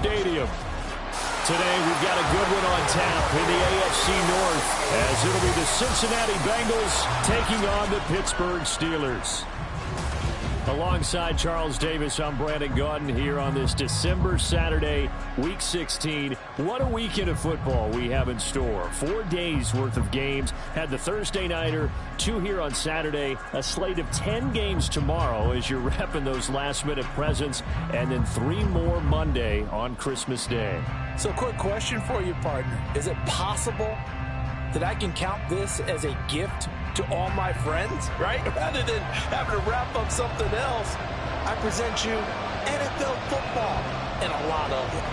Stadium. Today we've got a good one on tap in the AFC North, as it'll be the Cincinnati Bengals taking on the Pittsburgh Steelers. Alongside Charles Davis, I'm Brandon Gaudin here on this December Saturday, Week 16. What a weekend of football we have in store. 4 days worth of games. Had the Thursday nighter, 2 here on Saturday, a slate of 10 games tomorrow as you're wrapping those last-minute presents, and then 3 more Monday on Christmas Day. So quick question for you, partner. Is it possible that I can count this as a gift to all my friends, right? Rather than having to wrap up something else, I present you NFL football and a lot of it.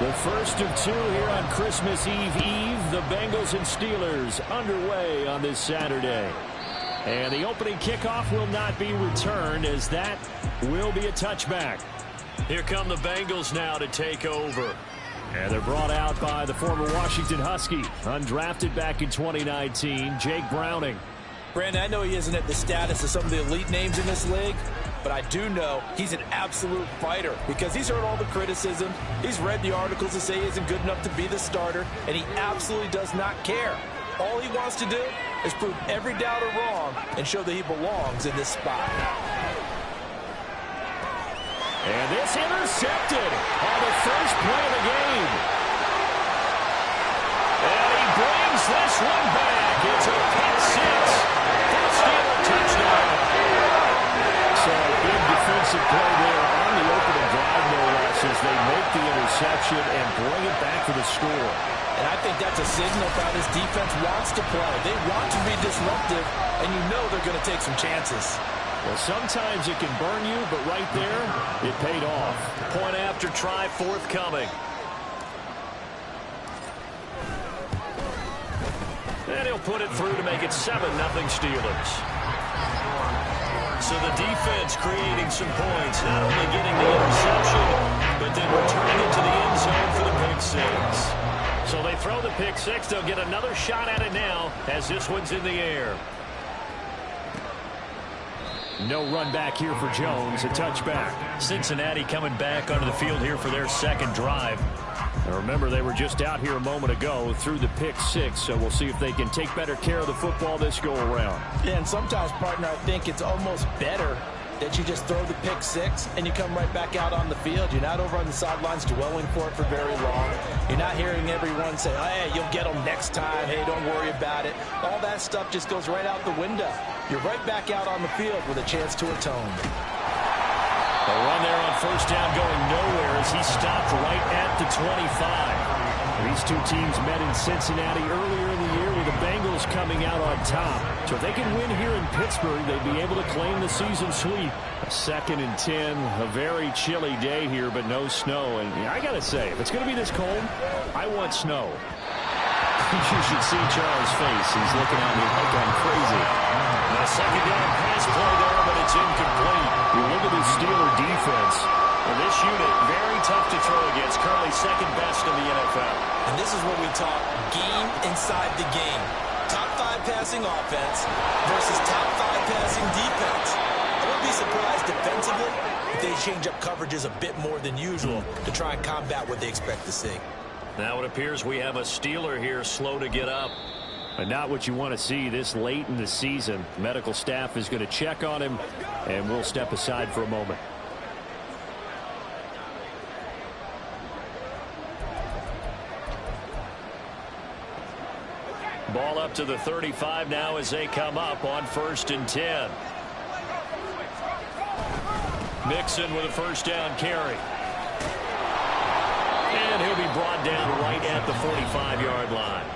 The first of 2 here on Christmas Eve. The Bengals and Steelers underway on this Saturday. And the opening kickoff will not be returned, as that will be a touchback. Here come the Bengals now to take over. And they're brought out by the former Washington Husky, undrafted back in 2019, Jake Browning. Brandon, I know he isn't at the status of some of the elite names in this league, but I do know he's an absolute fighter because he's heard all the criticism. He's read the articles that say he isn't good enough to be the starter, and he absolutely does not care. All he wants to do is prove every doubter wrong and show that he belongs in this spot. And this intercepted on the first play of the game. And he brings this one back. It's a pick 6 for the Steelers touchdown. So a big defensive play there on the opening drive, no less, as they make the interception and bring it back to the score. And I think that's a signal for how this defense wants to play. They want to be disruptive, and you know they're going to take some chances. Well, sometimes it can burn you, but right there, it paid off. Point after try forthcoming. And he'll put it through to make it 7-0 Steelers. So the defense creating some points, not only getting the interception, but then returning it to the end zone for the pick 6. So they throw the pick 6. They'll get another shot at it now as this one's in the air. No run back here for Jones, a touchback. Cincinnati coming back onto the field here for their second drive. And remember, they were just out here a moment ago through the pick 6, so we'll see if they can take better care of the football this go-around. Yeah, and sometimes, partner, I think it's almost better that you just throw the pick 6 and you come right back out on the field. You're not over on the sidelines dwelling for it for very long. You're not hearing everyone say, hey, you'll get them next time. Hey, don't worry about it. All that stuff just goes right out the window. You're right back out on the field with a chance to atone. A run there on first down going nowhere as he stopped right at the 25. These two teams met in Cincinnati earlier in the year with the Bengals coming out on top. So if they can win here in Pittsburgh, they'd be able to claim the season sweep. A 2nd and 10, a very chilly day here, but no snow. And I got to say, if it's going to be this cold, I want snow. You should see Charles' face. He's looking at me like I'm crazy. A second down pass play there, but it's incomplete. You look at the Steeler defense. And this unit, very tough to throw against. Currently second best in the NFL. And this is what we talk game inside the game. Top 5 passing offense versus top 5 passing defense. I wouldn't be surprised defensively if they change up coverages a bit more than usual to try and combat what they expect to see. Now it appears we have a Steeler here slow to get up. But not what you want to see this late in the season. Medical staff is going to check on him, and we'll step aside for a moment. Ball up to the 35 now as they come up on 1st and 10. Mixon with a first down carry. And he'll be brought down right at the 45-yard line.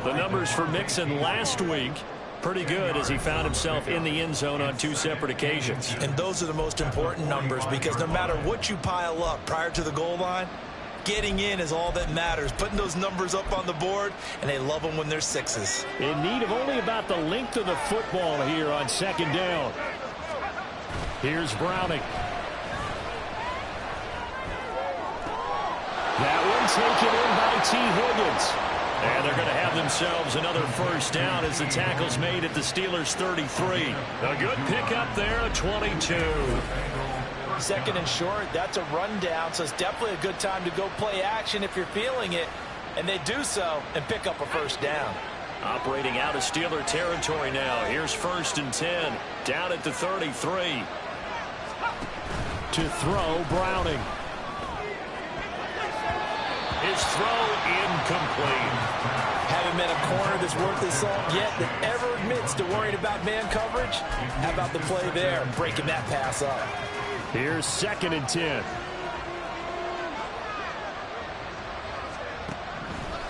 The numbers for Mixon last week, pretty good as he found himself in the end zone on 2 separate occasions. And those are the most important numbers because no matter what you pile up prior to the goal line, getting in is all that matters. Putting those numbers up on the board, and they love them when they're 6s. In need of only about the length of the football here on 2nd down. Here's Browning. That one taken in by T. Higgins. And they're going to have themselves another first down as the tackle's made at the Steelers' 33. A good pickup there, a 22. Second and short, that's a rundown, so it's definitely a good time to go play action if you're feeling it. And they do so and pick up a first down. Operating out of Steeler territory now. Here's 1st and 10, down at the 33. To throw, Browning. His throw incomplete. Haven't met a corner that's worth his salt yet that ever admits to worrying about man coverage. How about the play there, breaking that pass up? Here's 2nd and 10.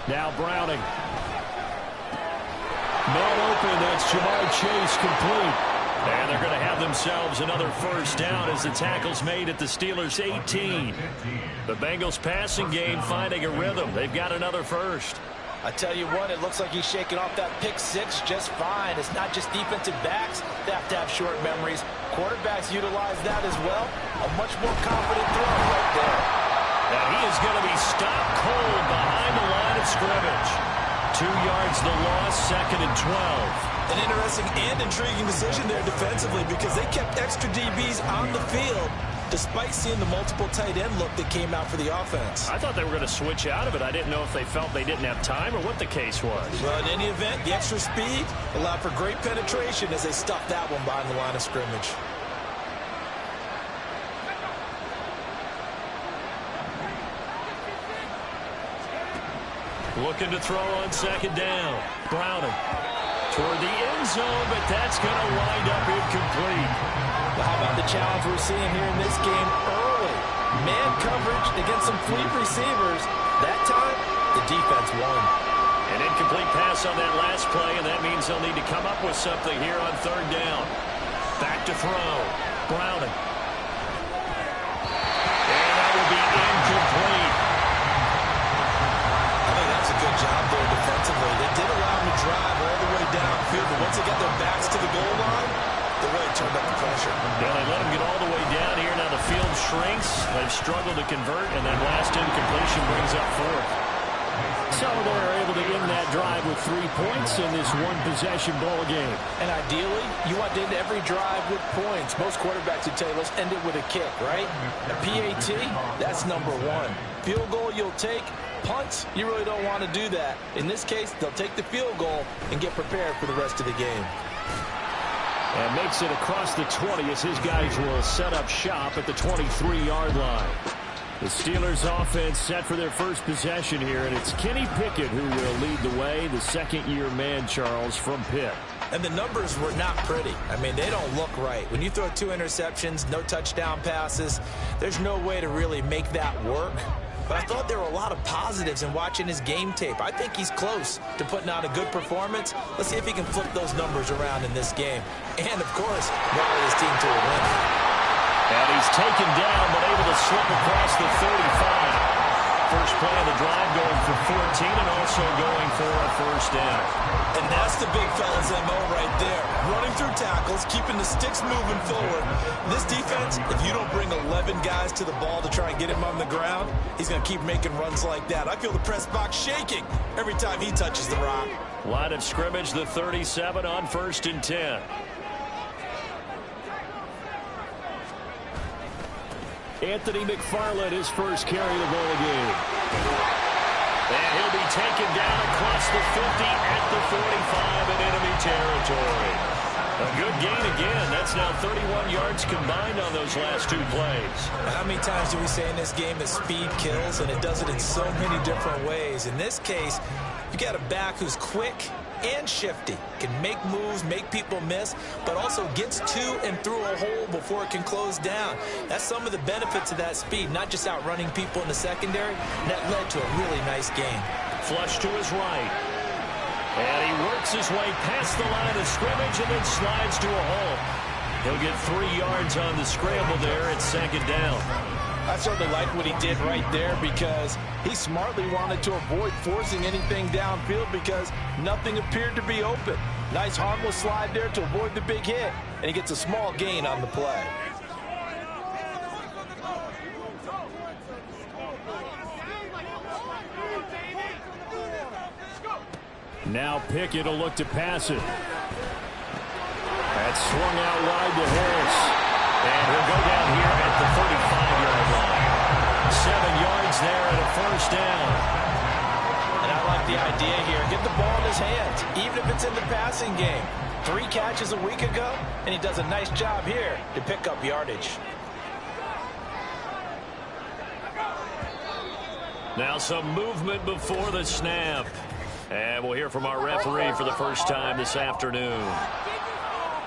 Now Browning. Man open, that's Jamar Chase complete. And they're going to have themselves another first down as the tackle's made at the Steelers' 18. The Bengals passing game finding a rhythm. They've got another first. I tell you what, it looks like he's shaking off that pick six just fine. It's not just defensive backs that have to have short memories. Quarterbacks utilize that as well. A much more confident throw right there. And he is going to be stopped cold behind the line of scrimmage. 2 yards the loss, 2nd and 12. An interesting and intriguing decision there defensively because they kept extra DBs on the field despite seeing the multiple tight end look that came out for the offense. I thought they were going to switch out of it. I didn't know if they felt they didn't have time or what the case was. Well, in any event, the extra speed allowed for great penetration as they stuffed that one behind the line of scrimmage. Looking to throw on 2nd down. Browning toward the end zone, but that's going to wind up incomplete. Well, how about the challenge we're seeing here in this game early? Man coverage against some fleet receivers. That time, the defense won. An incomplete pass on that last play, and that means they'll need to come up with something here on 3rd down. Back to throw. Browning. And that will be incomplete. I think that's a good job there defensively. They did allow them to drive all the way downfield, but once they got their backs to the goal line, they really turned up the pressure. Yeah, they let them get all the way down here. Now the field shrinks. They've struggled to convert, and then last incompletion brings up 4th. So they're able to end that drive with 3 points in this one-possession ball game. And ideally, you want to end every drive with points. Most quarterbacks would tell you, let's end it with a kick, right? A PAT, that's number 1. Field goal you'll take. Punts, you really don't want to do that. In this case, they'll take the field goal and get prepared for the rest of the game. And makes it across the 20 as his guys will set up shop at the 23-yard line. The Steelers offense set for their first possession here, and it's Kenny Pickett who will lead the way, the second-year man, Charles, from Pitt. And the numbers were not pretty. I mean, they don't look right. When you throw 2 interceptions, no touchdown passes, there's no way to really make that work. But I thought there were a lot of positives in watching his game tape. I think he's close to putting out a good performance. Let's see if he can flip those numbers around in this game. And, of course, rally his team to a win. And he's taken down, but able to slip across the 35. First play of the drive going for 14 and also going for a first down. And that's the big fella's MO right there. Running through tackles, keeping the sticks moving forward. This defense, if you don't bring 11 guys to the ball to try and get him on the ground, he's going to keep making runs like that. I feel the press box shaking every time he touches the rock. Line of scrimmage, the 37 on 1st and 10. Anthony McFarland, his first carry of the ball game. And he'll be taken down across the 50 at the 45 in enemy territory. A good gain again. That's now 31 yards combined on those last 2 plays. How many times do we say in this game that speed kills, and it does it in so many different ways? In this case, you got a back who's quick and shifty, can make moves, make people miss, but also gets to and through a hole before it can close down. That's some of the benefits of that speed, not just outrunning people in the secondary. And that led to a really nice game. Flush to his right. And he works his way past the line of scrimmage and then slides to a hole. He'll get 3 yards on the scramble there at 2nd down. I certainly like what he did right there because he smartly wanted to avoid forcing anything downfield because nothing appeared to be open. Nice harmless slide there to avoid the big hit, and he gets a small gain on the play. Now Pickett will look to pass it. That's swung out wide to Harris. And he'll go down here at the 35-yard line. 7 yards there and a first down. And I like the idea here. Get the ball in his hands, even if it's in the passing game. 3 catches a week ago, and he does a nice job here to pick up yardage. Now some movement before the snap. And we'll hear from our referee for the first time this afternoon.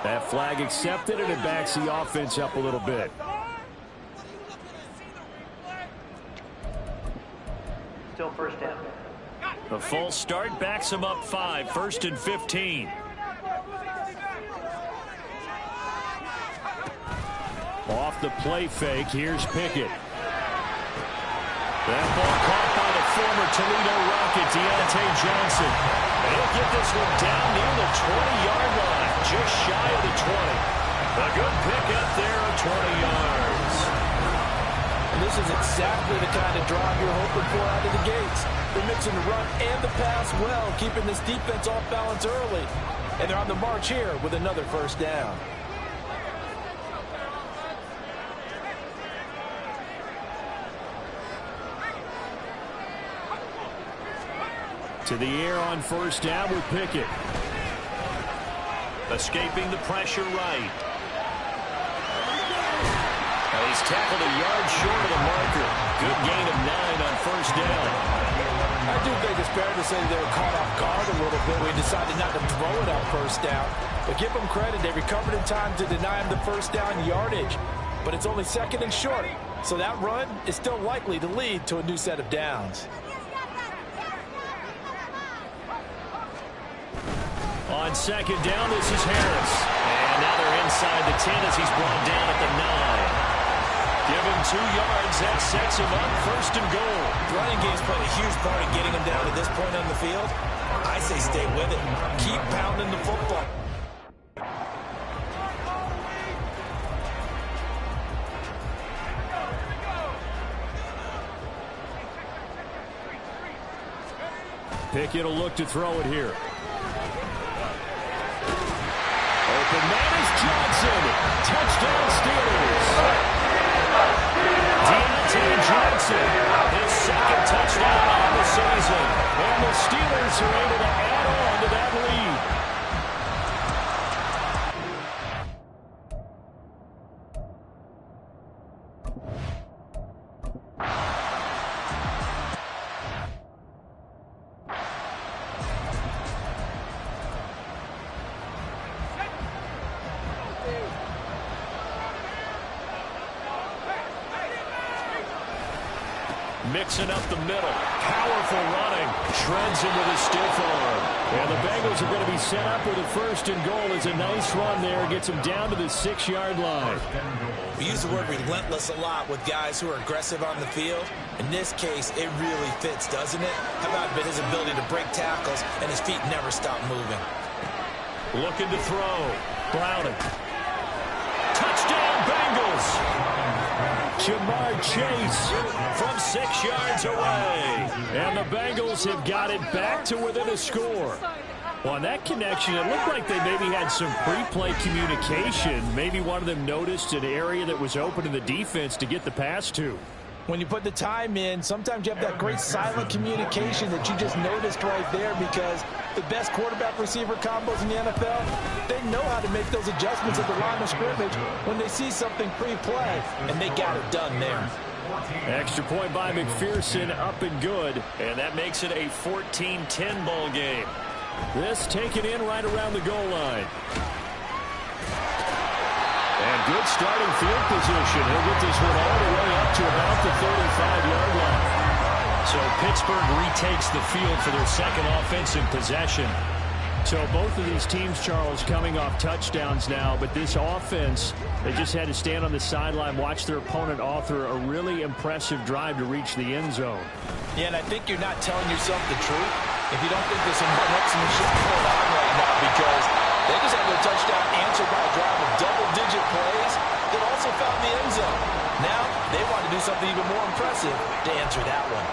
That flag accepted, and it backs the offense up a little bit. Still first down. A false start backs him up 5, 1st and 15. Off the play fake, here's Pickett. That ball caught by the former Toledo Rocket, Deontay Johnson. And he'll get this one down near the 20-yard line, just shy of the 20. A good pick up there of 20 yards. And this is exactly the kind of drive you're hoping for out of the gates. They're mixing the run and the pass well, keeping this defense off balance early. And they're on the march here with another first down. To the air on first down with Pickett. Escaping the pressure right. Well, he's tackled a yard short of the marker. Good gain of 9 on first down. I do think it's fair to say they were caught off guard a little bit. We decided not to throw it on first down. But give them credit. They recovered in time to deny him the first down yardage. But it's only 2nd and short. So that run is still likely to lead to a new set of downs. On 2nd down, this is Harris. And now they're inside the 10 as he's brought down at the 9. Give him 2 yards. That sets him up 1st and goal. The running game's played a huge part in getting him down to this point on the field. I say stay with it. Keep pounding the football. Pickett will look to throw it here. Open man is Johnson. Touchdown Steelers. Deontay Johnson, his 2nd touchdown on the season. And the Steelers are able to add on to that lead. Mixing up the middle. Powerful running. Shreds into the stiff arm. And the Bengals are going to be set up with a 1st and goal. It's a nice run there. Gets them down to the 6-yard line. We use the word relentless a lot with guys who are aggressive on the field. In this case, it really fits, doesn't it? How about his ability to break tackles and his feet never stop moving? Looking to throw. Browning. Touchdown Bengals. Jamar Chase from 6 yards away. And the Bengals have got it back to within a score. Well, on that connection, it looked like they maybe had some pre-play communication. Maybe one of them noticed an area that was open in the defense to get the pass to. When you put the time in, sometimes you have that great silent communication that you just noticed right there, because the best quarterback-receiver combos in the NFL, they know how to make those adjustments at the line of scrimmage when they see something pre-play, and they got it done there. Extra point by McPherson, up and good. And that makes it a 14-10 ball game. This taken in right around the goal line. And good starting field position. He'll get this one all the way up to about the 35-yard line. So Pittsburgh retakes the field for their 2nd offensive possession. So both of these teams, Charles, coming off touchdowns now, but this offense, they just had to stand on the sideline, watch their opponent author a really impressive drive to reach the end zone. Yeah, and I think you're not telling yourself the truth if you don't think there's some shit going on right now, because they just had their touchdown answered by a drive of double-digit plays that also found the end zone. Now they want to do something even more impressive to answer that one.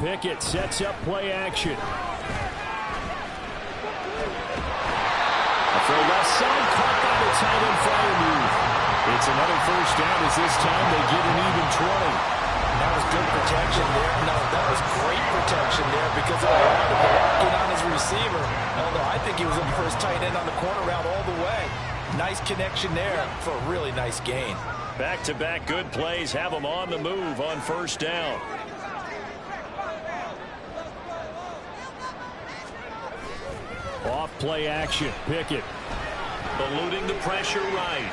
Pickett sets up play action. For left side, caught by the tight end Freiermuth. It's another first down as this time they get an even 20. That was good protection there. No, that was great protection there because of the blocking on his receiver. Although I think he was looking for his tight end on the corner route all the way. Nice connection there for a really nice gain. Back-to-back good plays have them on the move on first down. Off play action, Pickett. Eluding the pressure right.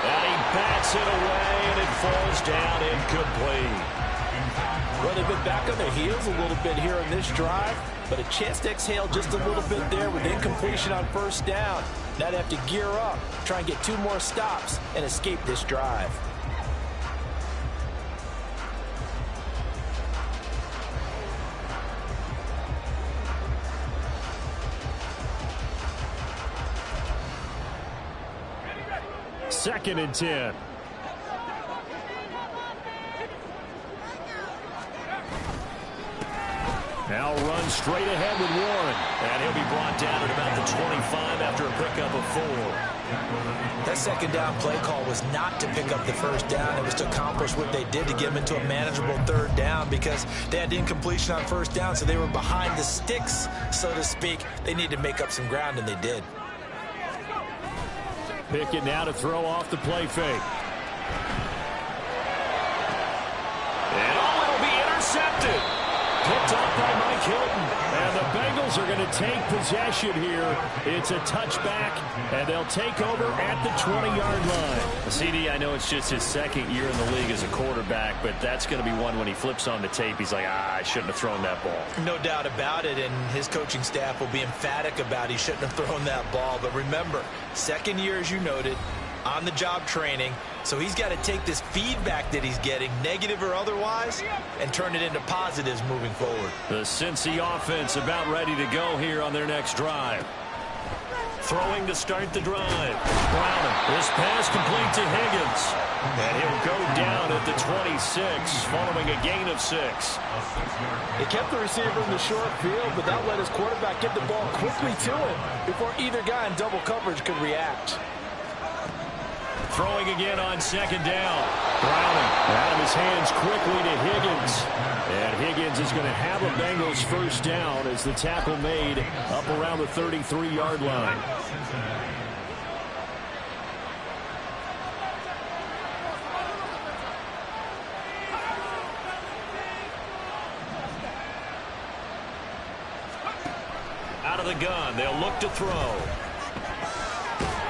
And he bats it away, and it falls down incomplete. Well, they've been back on their heels a little bit here in this drive, but a chance to exhale just a little bit there with incompletion on first down. Now they have to gear up, try and get 2 more stops, and escape this drive. Second and 10. Now run straight ahead with Warren. And he'll be brought down at about the 25 after a pickup of 4. That second down play call was not to pick up the first down. It was to accomplish what they did to get them into a manageable third down because they had incompletion on first down, so they were behind the sticks, so to speak. They needed to make up some ground, and they did. Pickett now to throw off the play fake. And it'll be intercepted. Picked off by Mike Hilton. And the Bengals are going to take possession here. It's a touchback, and they'll take over at the 20-yard line. CD, I know it's just his second year in the league as a quarterback, but that's going to be one when he flips on the tape. He's like, I shouldn't have thrown that ball. No doubt about it, and his coaching staff will be emphatic about he shouldn't have thrown that ball. But remember, second year, as you noted, on-the-job training, so he's got to take this feedback that he's getting, negative or otherwise, and turn it into positives moving forward. The Cincy offense about ready to go here on their next drive. Throwing to start the drive. Browning. This pass complete to Higgins. And he'll go down at the 26, following a gain of 6. They kept the receiver in the short field, but that let his quarterback get the ball quickly to him before either guy in double coverage could react. Throwing again on second down. Browning out of his hands quickly to Higgins. And Higgins is going to have a Bengals first down as the tackle made up around the 33-yard line. Out of the gun, they'll look to throw.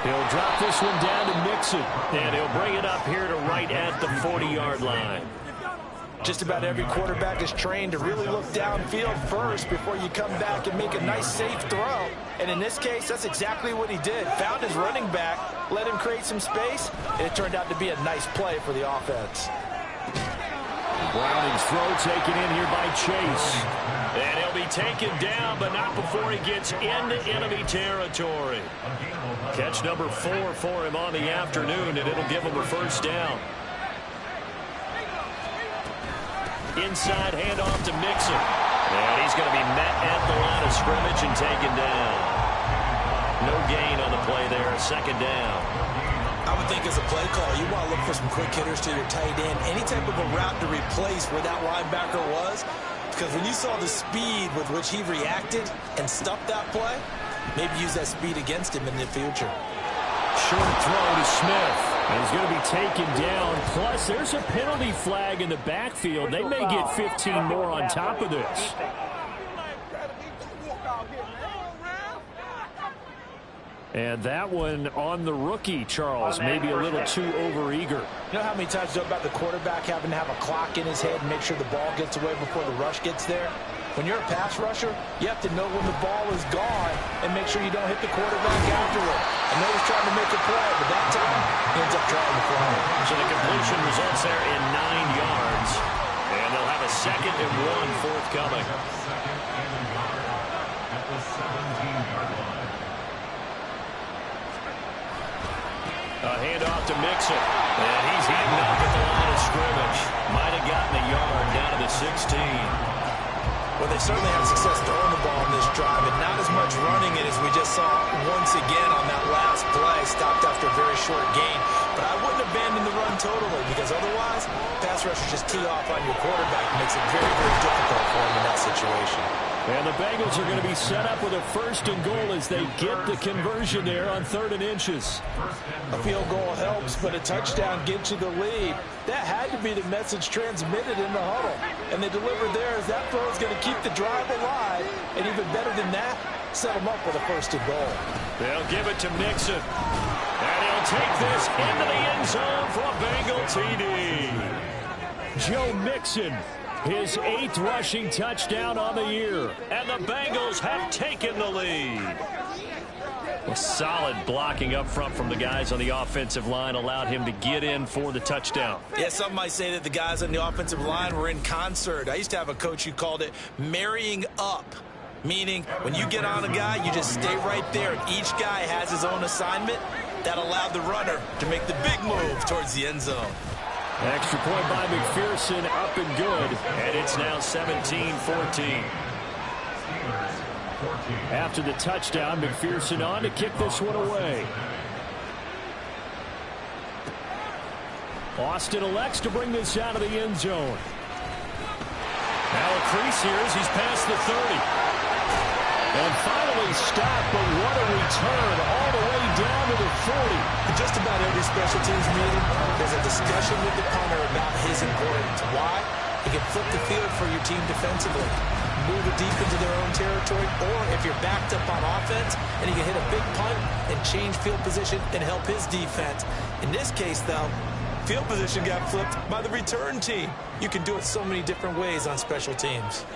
He'll drop this one down to Mixon, and he'll bring it up here to right at the 40-yard line. Just about every quarterback is trained to really look downfield first before you come back and make a nice, safe throw. And in this case, that's exactly what he did. Found his running back, let him create some space, and it turned out to be a nice play for the offense. Browning's throw taken in here by Chase. And he'll be taken down, but not before he gets into enemy territory. Catch number 4 for him on the afternoon, and it'll give him a first down. Inside handoff to Mixon. And he's going to be met at the line of scrimmage and taken down. No gain on the play there, second down. I would think as a play call, you want to look for some quick hitters to your tight end. Any type of a route to replace where that linebacker was. Because when you saw the speed with which he reacted and stuffed that play, maybe use that speed against him in the future. Short throw to Smith. And he's going to be taken down. Plus, there's a penalty flag in the backfield. They may get 15 more on top of this. And that one on the rookie, Charles, maybe a little too overeager. You know how many times you know about the quarterback having to have a clock in his head and make sure the ball gets away before the rush gets there? When you're a pass rusher, you have to know when the ball is gone and make sure you don't hit the quarterback afterward. I know he's trying to make a play, but that time he ends up trying to fly. So the completion results there in 9 yards. And they'll have a 2nd and 1 forthcoming. A handoff to Mixon. And he's heading up at the line of scrimmage. Might have gotten a the 16. Well, they certainly had success throwing the ball in this drive, and not as much running it as we just saw once again on that last play. Stopped after a very short gain. But I wouldn't abandon the run totally, because otherwise, pass rushers just tee off on your quarterback. Makes it very, very difficult for him in that situation. And the Bengals are going to be set up with a 1st and goal as they get the conversion there on 3rd and inches. A field goal helps, but a touchdown gets you the lead. That had to be the message transmitted in the huddle. And they delivered there as that throw is going to keep the drive alive. And even better than that, set them up with a 1st and goal. They'll give it to Mixon. And he'll take this into the end zone for a Bengal TD. Joe Mixon, his 8th rushing touchdown on the year. And the Bengals have taken the lead. A solid blocking up front from the guys on the offensive line allowed him to get in for the touchdown. Yeah, some might say that the guys on the offensive line were in concert. I used to have a coach who called it marrying up, meaning when you get on a guy, you just stay right there, and each guy has his own assignment. That allowed the runner to make the big move towards the end zone. Extra point by McPherson, up and good, and it's now 17-14. After the touchdown, McPherson on to kick this one away. Austin elects to bring this out of the end zone. Now a crease here as he's past the 30. And finally stopped, but what a return all the way down to the 40. In just about every special teams meeting, there's a discussion with the punter about his importance. Why? He can flip the field for your team defensively, move it deep into their own territory, or if you're backed up on offense, and he can hit a big punt and change field position and help his defense. In this case, though, field position got flipped by the return team. You can do it so many different ways on special teams.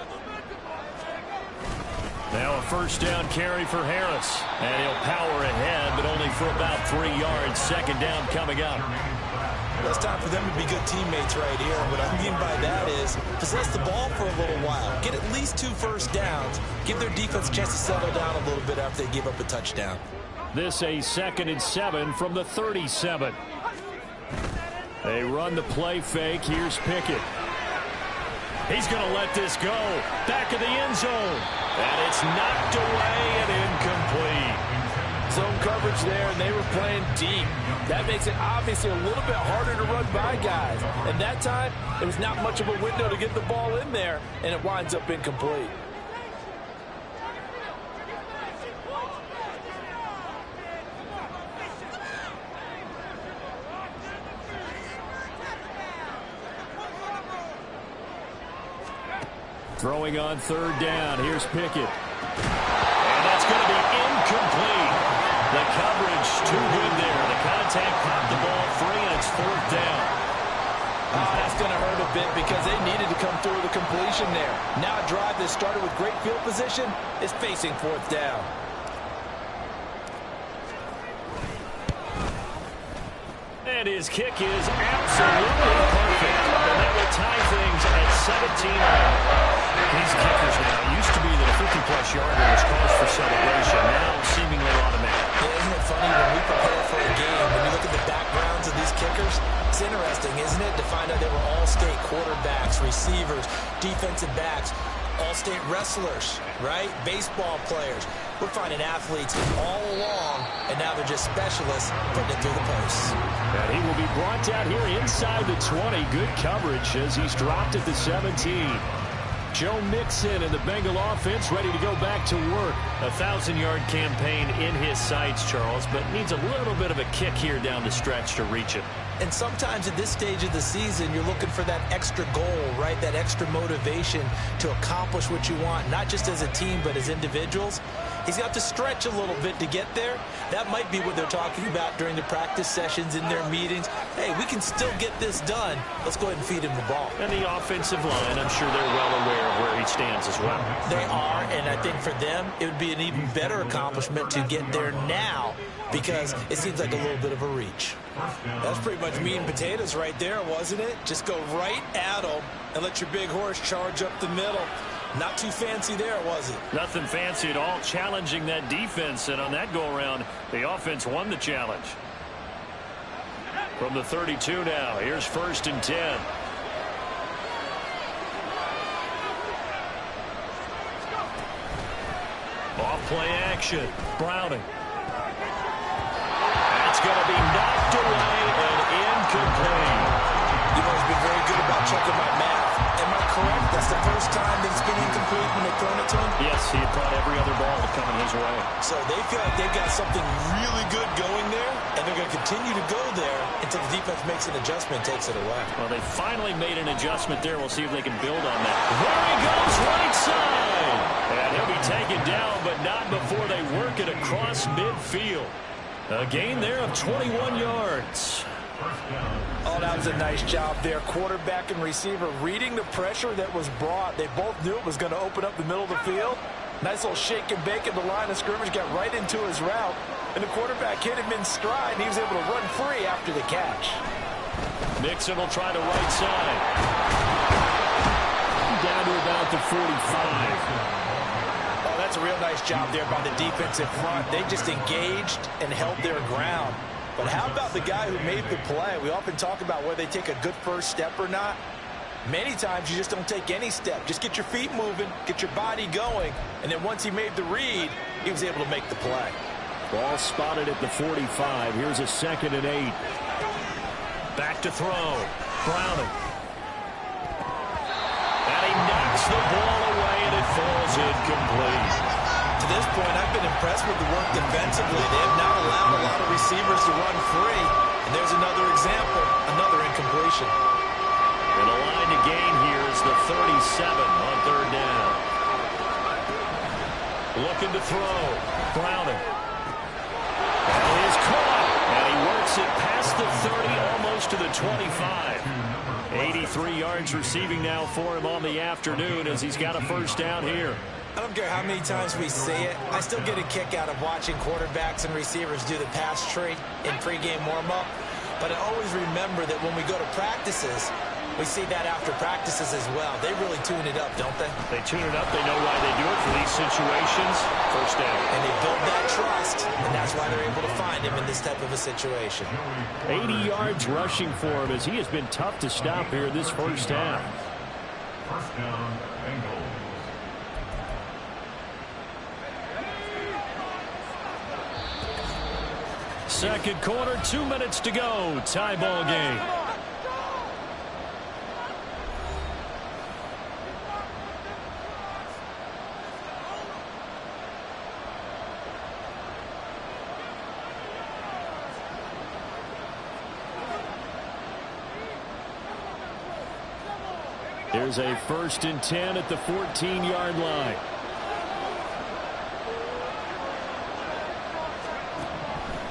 Now a 1st down carry for Harris. And he'll power ahead, but only for about 3 yards. 2nd down coming up. Well, it's time for them to be good teammates right here. What I mean by that is possess the ball for a little while. Get at least 2 first downs. Give their defense a chance to settle down a little bit after they give up a touchdown. This a 2nd and 7 from the 37. They run the play fake. Here's Pickett. He's going to let this go. Back of the end zone. And it's knocked away and incomplete. Zone coverage there, and they were playing deep. That makes it obviously a little bit harder to run by guys. And that time, there was not much of a window to get the ball in there, and it winds up incomplete. Throwing on 3rd down. Here's Pickett. And that's going to be incomplete. The coverage too good there. The contact popped the ball free, and it's 4th down. That's going to hurt a bit because they needed to come through the completion there. Now a drive that started with great field position is facing 4th down. And his kick is absolutely perfect. And that will tie things at 17. These kickers now used to be that a 50-plus yarder was cause for celebration. Now seemingly automatic. Yeah, isn't it funny when we prepare for a game, when you look at the backgrounds of these kickers, it's interesting, isn't it, to find out they were all-state quarterbacks, receivers, defensive backs, all-state wrestlers, right? Baseball players. We're finding athletes all along, and now they're just specialists putting it through the posts. And he will be brought down here inside the 20. Good coverage as he's dropped at the 17. Joe Mixon and the Bengal offense ready to go back to work. A 1,000-yard campaign in his sights, Charles, but needs a little bit of a kick here down the stretch to reach it. And sometimes at this stage of the season, you're looking for that extra goal, right? That extra motivation to accomplish what you want, not just as a team, but as individuals. He's got to stretch a little bit to get there. That might be what they're talking about during the practice sessions, in their meetings. Hey, we can still get this done. Let's go ahead and feed him the ball. And the offensive line, I'm sure they're well aware of where he stands as well. They are, and I think for them, it would be an even better accomplishment to get there now, because it seems like a little bit of a reach. That's pretty much meat and potatoes right there, wasn't it? Just go right at them and let your big horse charge up the middle. Not too fancy there, was it? Nothing fancy at all, challenging that defense, and on that go-around, the offense won the challenge. From the 32 now, here's 1st and 10. Play action. Browning. That's going to be knocked away and incomplete. You know, he's been very good about checking my math. Am I correct? That's the first time that it's been incomplete when they've thrown it to him? Yes, he had caught every other ball coming his way. So they feel like they've got something really good going there, and they're going to continue to go there until the defense makes an adjustment and takes it away. Well, they finally made an adjustment there. We'll see if they can build on that. There he goes, right side. And he'll be taken down, but not before they work it across midfield. A gain there of 21 yards. Oh, that was a nice job there. Quarterback and receiver reading the pressure that was brought. They both knew it was going to open up the middle of the field. Nice little shake and bake at the line of scrimmage, got right into his route. And the quarterback hit him in stride, and he was able to run free after the catch. Mixon will try the right side. Down to about the 45. Oh, that's a real nice job there by the defensive front. They just engaged and held their ground. But how about the guy who made the play? We often talk about whether they take a good first step or not. Many times you just don't take any step. Just get your feet moving, get your body going, and then once he made the read, he was able to make the play. Ball spotted at the 45. Here's a 2nd and 8. Back to throw. Browning. And he knocks the ball away, and it falls incomplete. To this point, I've been impressed with the work defensively. They have not allowed a lot of receivers to run free. And there's another example, another incompletion. And the line to gain here is the 37 on 3rd down. Looking to throw. Browning. And he is caught. And he works it past the 30, almost to the 25. 83 yards receiving now for him on the afternoon as he's got a first down here. I don't care how many times we say it. I still get a kick out of watching quarterbacks and receivers do the pass tree in pregame warm-up. But I always remember that when we go to practices, we see that after practices as well. They really tune it up, don't they? They tune it up. They know why they do it for these situations. First down. And they build that trust, and that's why they're able to find him in this type of a situation. 80 yards rushing for him as he has been tough to stop here this first half. First down, Bengals. Second quarter, 2 minutes to go. Tie ball game. Here's a 1st and 10 at the 14-yard line.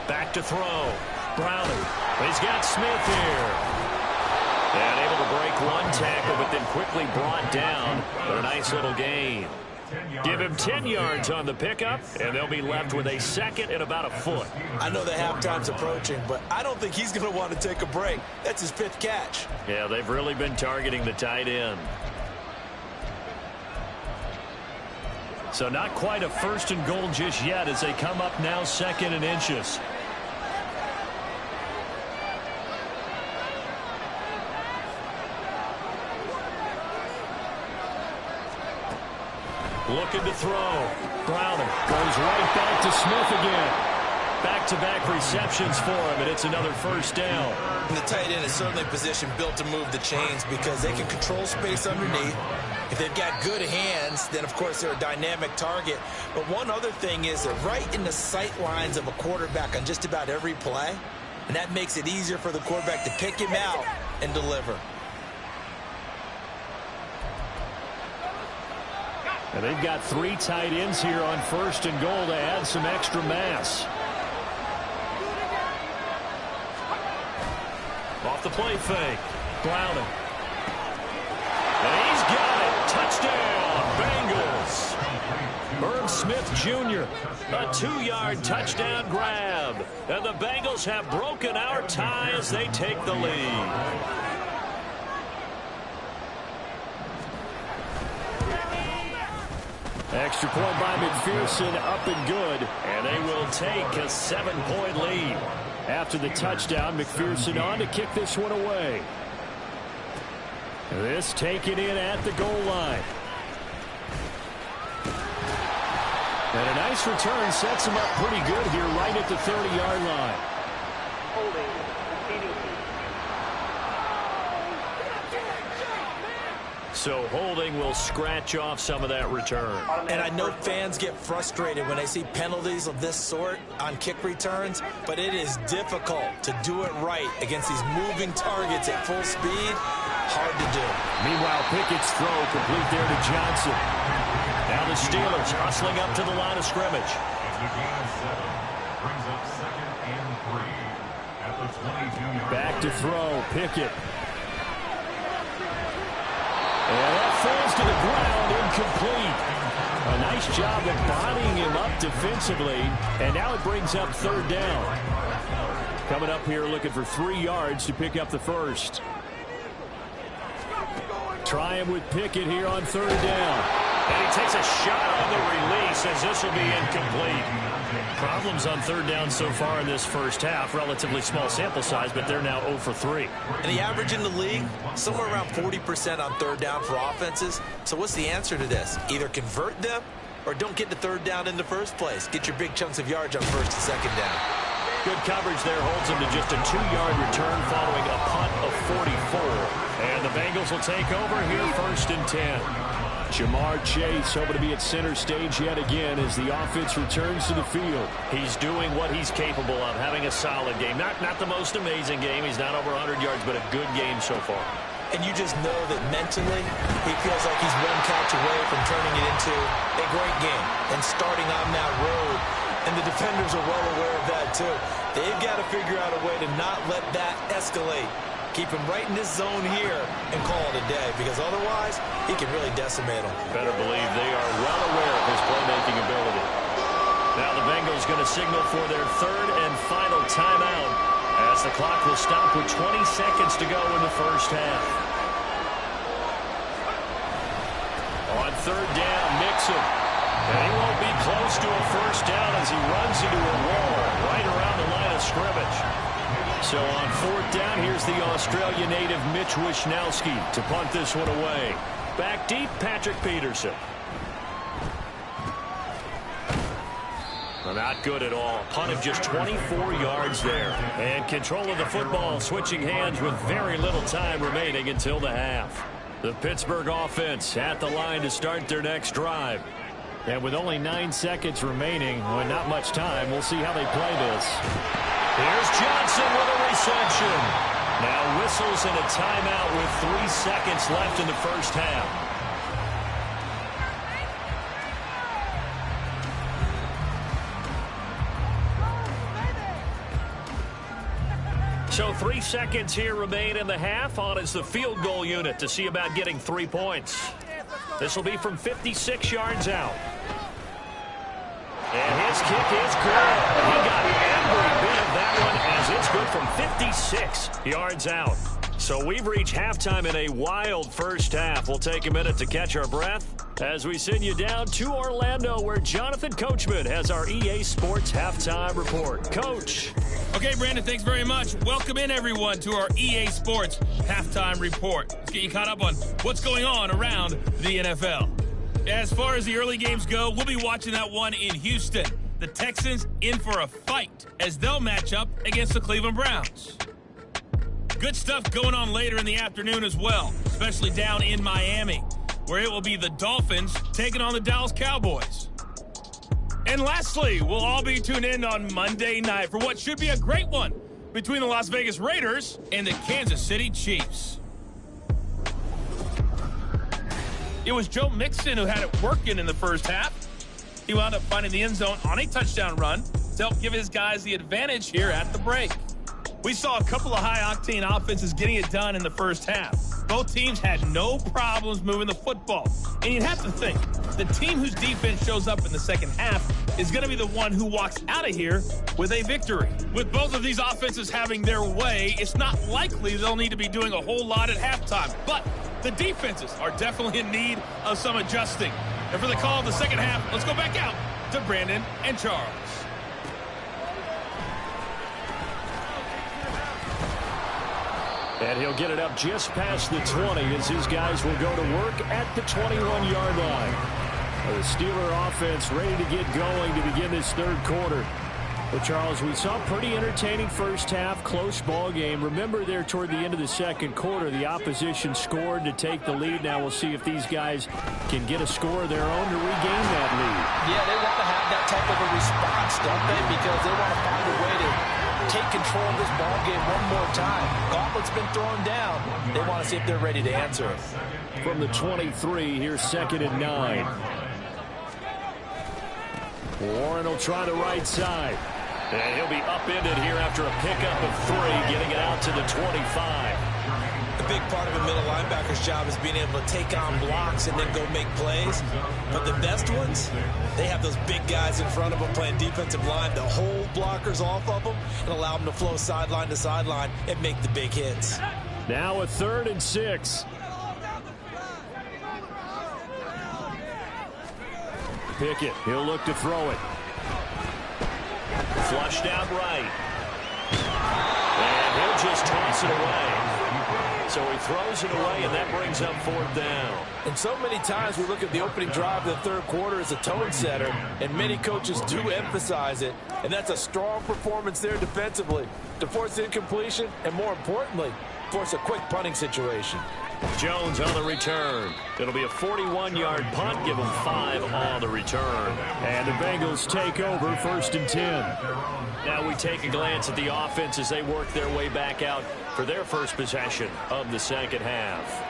Back to throw. Browning. He's got Smith here. And able to break one tackle, but then quickly brought down. But a nice little gain. Give him 10 yards on the pickup, and they'll be left with a 2nd and about a foot. I know the halftime's approaching, but I don't think he's going to want to take a break. That's his 5th catch. Yeah, they've really been targeting the tight end. So not quite a 1st and goal just yet as they come up now 2nd and inches. Looking to throw. Browning goes right back to Smith again. Back-to-back receptions for him, and it's another first down. And the tight end is certainly a position built to move the chains because they can control space underneath. If they've got good hands, then, of course, they're a dynamic target. But one other thing is they're right in the sight lines of a quarterback on just about every play, and that makes it easier for the quarterback to pick him out and deliver. And they've got 3 tight ends here on 1st and goal to add some extra mass. Off the play fake. Browning. And he's got it. Touchdown, Bengals. Herb Smith Jr., a 2-yard touchdown grab. And the Bengals have broken our tie as they take the lead. Extra point by McPherson, up and good. And they will take a 7-point lead. After the touchdown, McPherson on to kick this one away. This taken in at the goal line. And a nice return sets him up pretty good here right at the 30-yard line. Holding receiving team. So holding will scratch off some of that return. And I know fans get frustrated when they see penalties of this sort on kick returns, but it is difficult to do it right against these moving targets at full speed. Hard to do. Meanwhile, Pickett's throw complete there to Johnson. Now the Steelers hustling up to the line of scrimmage. The gain of 7 brings up 2nd and 3 at the 22-yard line. Back to throw, Pickett. And that falls to the ground, incomplete. A nice job of bodying him up defensively, and now it brings up 3rd down. Coming up here looking for 3 yards to pick up the first. Try him with Pickett here on 3rd down. And he takes a shot on the release as this will be incomplete. Problems on 3rd down so far in this first half. Relatively small sample size, but they're now 0 for 3. And the average in the league, somewhere around 40% on 3rd down for offenses. So what's the answer to this? Either convert them or don't get to 3rd down in the first place. Get your big chunks of yards on 1st and 2nd down. Good coverage there holds him to just a 2-yard return following a punt of 44. And the Bengals will take over here 1st and 10. Jamar Chase hoping to be at center stage yet again as the offense returns to the field. He's doing what he's capable of, having a solid game. Not the most amazing game. He's not over 100 yards, but a good game so far. And you just know that mentally he feels like he's one catch away from turning it into a great game and starting on that road. And the defenders are well aware of that too. They've got to figure out a way to not let that escalate. Keep him right in this zone here and call it a day, because otherwise he can really decimate them. Better believe they are well aware of his playmaking ability. Now the Bengals going to signal for their 3rd and final timeout as the clock will stop with 20 seconds to go in the first half. On 3rd down, Mixon. And he won't be close to a first down as he runs into a wall right around the line of scrimmage. So on 4th down, here's the Australia native Mitch Wishnowsky to punt this one away. Back deep, Patrick Peterson. Well, not good at all. Punt of just 24 yards there. And control of the football switching hands with very little time remaining until the half. The Pittsburgh offense at the line to start their next drive. And with only 9 seconds remaining, well, not much time, we'll see how they play this. Here's Johnson with a reception. Now whistles and a timeout with 3 seconds left in the first half. So 3 seconds here remain in the half. On is the field goal unit to see about getting 3 points. This will be from 56 yards out. And his kick is good. He got every bit of that one as it's good from 56 yards out. So we've reached halftime in a wild first half. We'll take a minute to catch our breath as we send you down to Orlando, where Jonathan Coachman has our EA Sports Halftime Report. Coach. Okay, Brandon, thanks very much. Welcome in, everyone, to our EA Sports Halftime Report. Let's get you caught up on what's going on around the NFL. As far as the early games go, we'll be watching that one in Houston. The Texans in for a fight as they'll match up against the Cleveland Browns. Good stuff going on later in the afternoon as well, especially down in Miami, where it will be the Dolphins taking on the Dallas Cowboys. And lastly, we'll all be tuned in on Monday night for what should be a great one between the Las Vegas Raiders and the Kansas City Chiefs. It was Joe Mixon who had it working in the first half. He wound up finding the end zone on a touchdown run to help give his guys the advantage here at the break. We saw a couple of high-octane offenses getting it done in the first half. Both teams had no problems moving the football. And you'd have to think, the team whose defense shows up in the second half is going to be the one who walks out of here with a victory. With both of these offenses having their way, it's not likely they'll need to be doing a whole lot at halftime. But the defenses are definitely in need of some adjusting. And for the call of the second half, let's go back out to Brandon and Charles. And he'll get it up just past the 20 as his guys will go to work at the 21-yard line. The Steeler offense ready to get going to begin this third quarter. Well, Charles, we saw a pretty entertaining first half, close ball game. Remember there toward the end of the second quarter, the opposition scored to take the lead. Now we'll see if these guys can get a score of their own to regain that lead. Yeah, they want to have that type of a response, don't they? Because they want to find a way to take control of this ball game one more time. Gauntlet's been thrown down. They want to see if they're ready to answer it. From the 23, here's 2nd and 9. Warren will try the right side. And he'll be upended here after a pickup of 3, getting it out to the 25. A big part of a middle linebacker's job is being able to take on blocks and then go make plays. But the best ones, they have those big guys in front of them playing defensive line to hold blockers off of them and allow them to flow sideline to sideline and make the big hits. Now a 3rd and 6. Pickett, he'll look to throw it. Flushed out right. And he'll just toss it away. So he throws it away, and that brings up 4th down. And so many times we look at the opening drive of the third quarter as a tone setter, and many coaches do emphasize it. And that's a strong performance there defensively to force incompletion and, more importantly, force a quick punting situation. Jones on the return. It'll be a 41-yard punt. Give them 5 on the return. And the Bengals take over 1st and 10. Now we take a glance at the offense as they work their way back out for their first possession of the second half.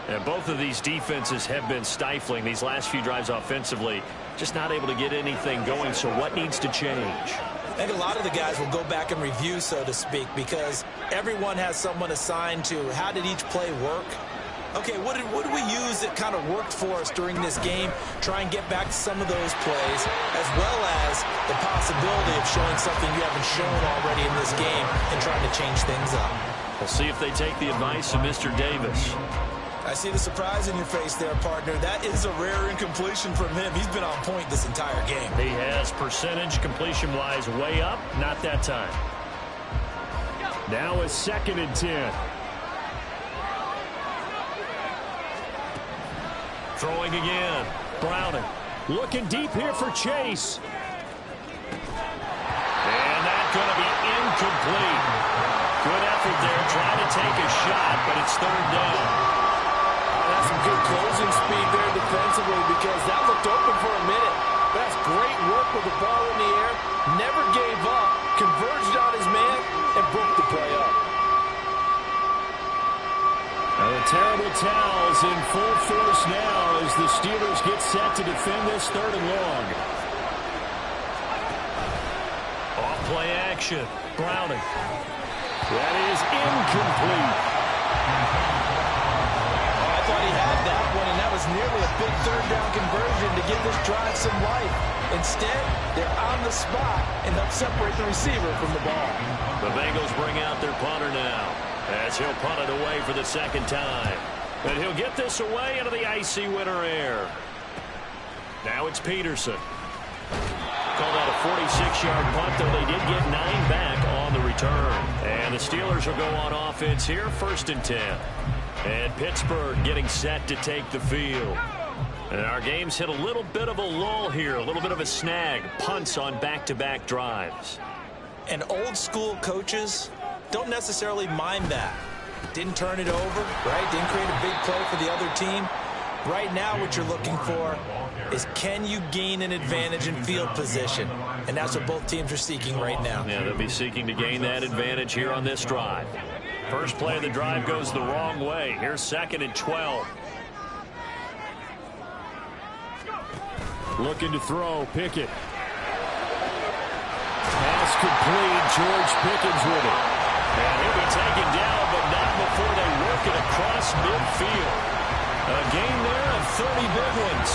And both of these defenses have been stifling these last few drives offensively. Just not able to get anything going. So what needs to change? I think a lot of the guys will go back and review, so to speak, because everyone has someone assigned to how did each play work. Okay, what did we use that kind of worked for us during this game? Try and get back to some of those plays, as well as the possibility of showing something you haven't shown already in this game and trying to change things up. We'll see if they take the advice of Mr. Davis. I see the surprise in your face there, partner. That is a rare incompletion from him. He's been on point this entire game. He has percentage completion-wise way up. Not that time. Now a 2nd and 10. Throwing again. Browning. Looking deep here for Chase. And that's going to be incomplete. Good effort there. Trying to take a shot, but it's 3rd down. That's some good closing speed there defensively because that looked open for a minute. That's great work with the ball in the air. Never gave up. Converged on his man and broke the play up. Now the terrible towels in full force now as the Steelers get set to defend this 3rd and long. Off play action. Browning. That is incomplete. I thought he had that one, and that was nearly a big 3rd down conversion to give this drive some life. Instead, they're on the spot and help separate the receiver from the ball. The Bengals bring out their punter now as he'll punt it away for the 2nd time. And he'll get this away into the icy winter air. Now it's Peterson. Called out a 46-yard punt, though they did get 9 back on the return. And the Steelers will go on offense here, 1st and 10. And Pittsburgh getting set to take the field. And our game's hit a little bit of a lull here, a little bit of a snag. Punts on back-to-back drives. And old-school coaches don't necessarily mind that. Didn't turn it over, right? Didn't create a big play for the other team. Right now what you're looking for is can you gain an advantage in field position? And that's what both teams are seeking right now. Yeah, they'll be seeking to gain that advantage here on this drive. First play of the drive goes the wrong way. Here's 2nd and 12. Looking to throw. Pickett. Pass complete. George Pickens with it. And he'll be taken down, but not before they work it across midfield. A gain there of 30 big ones.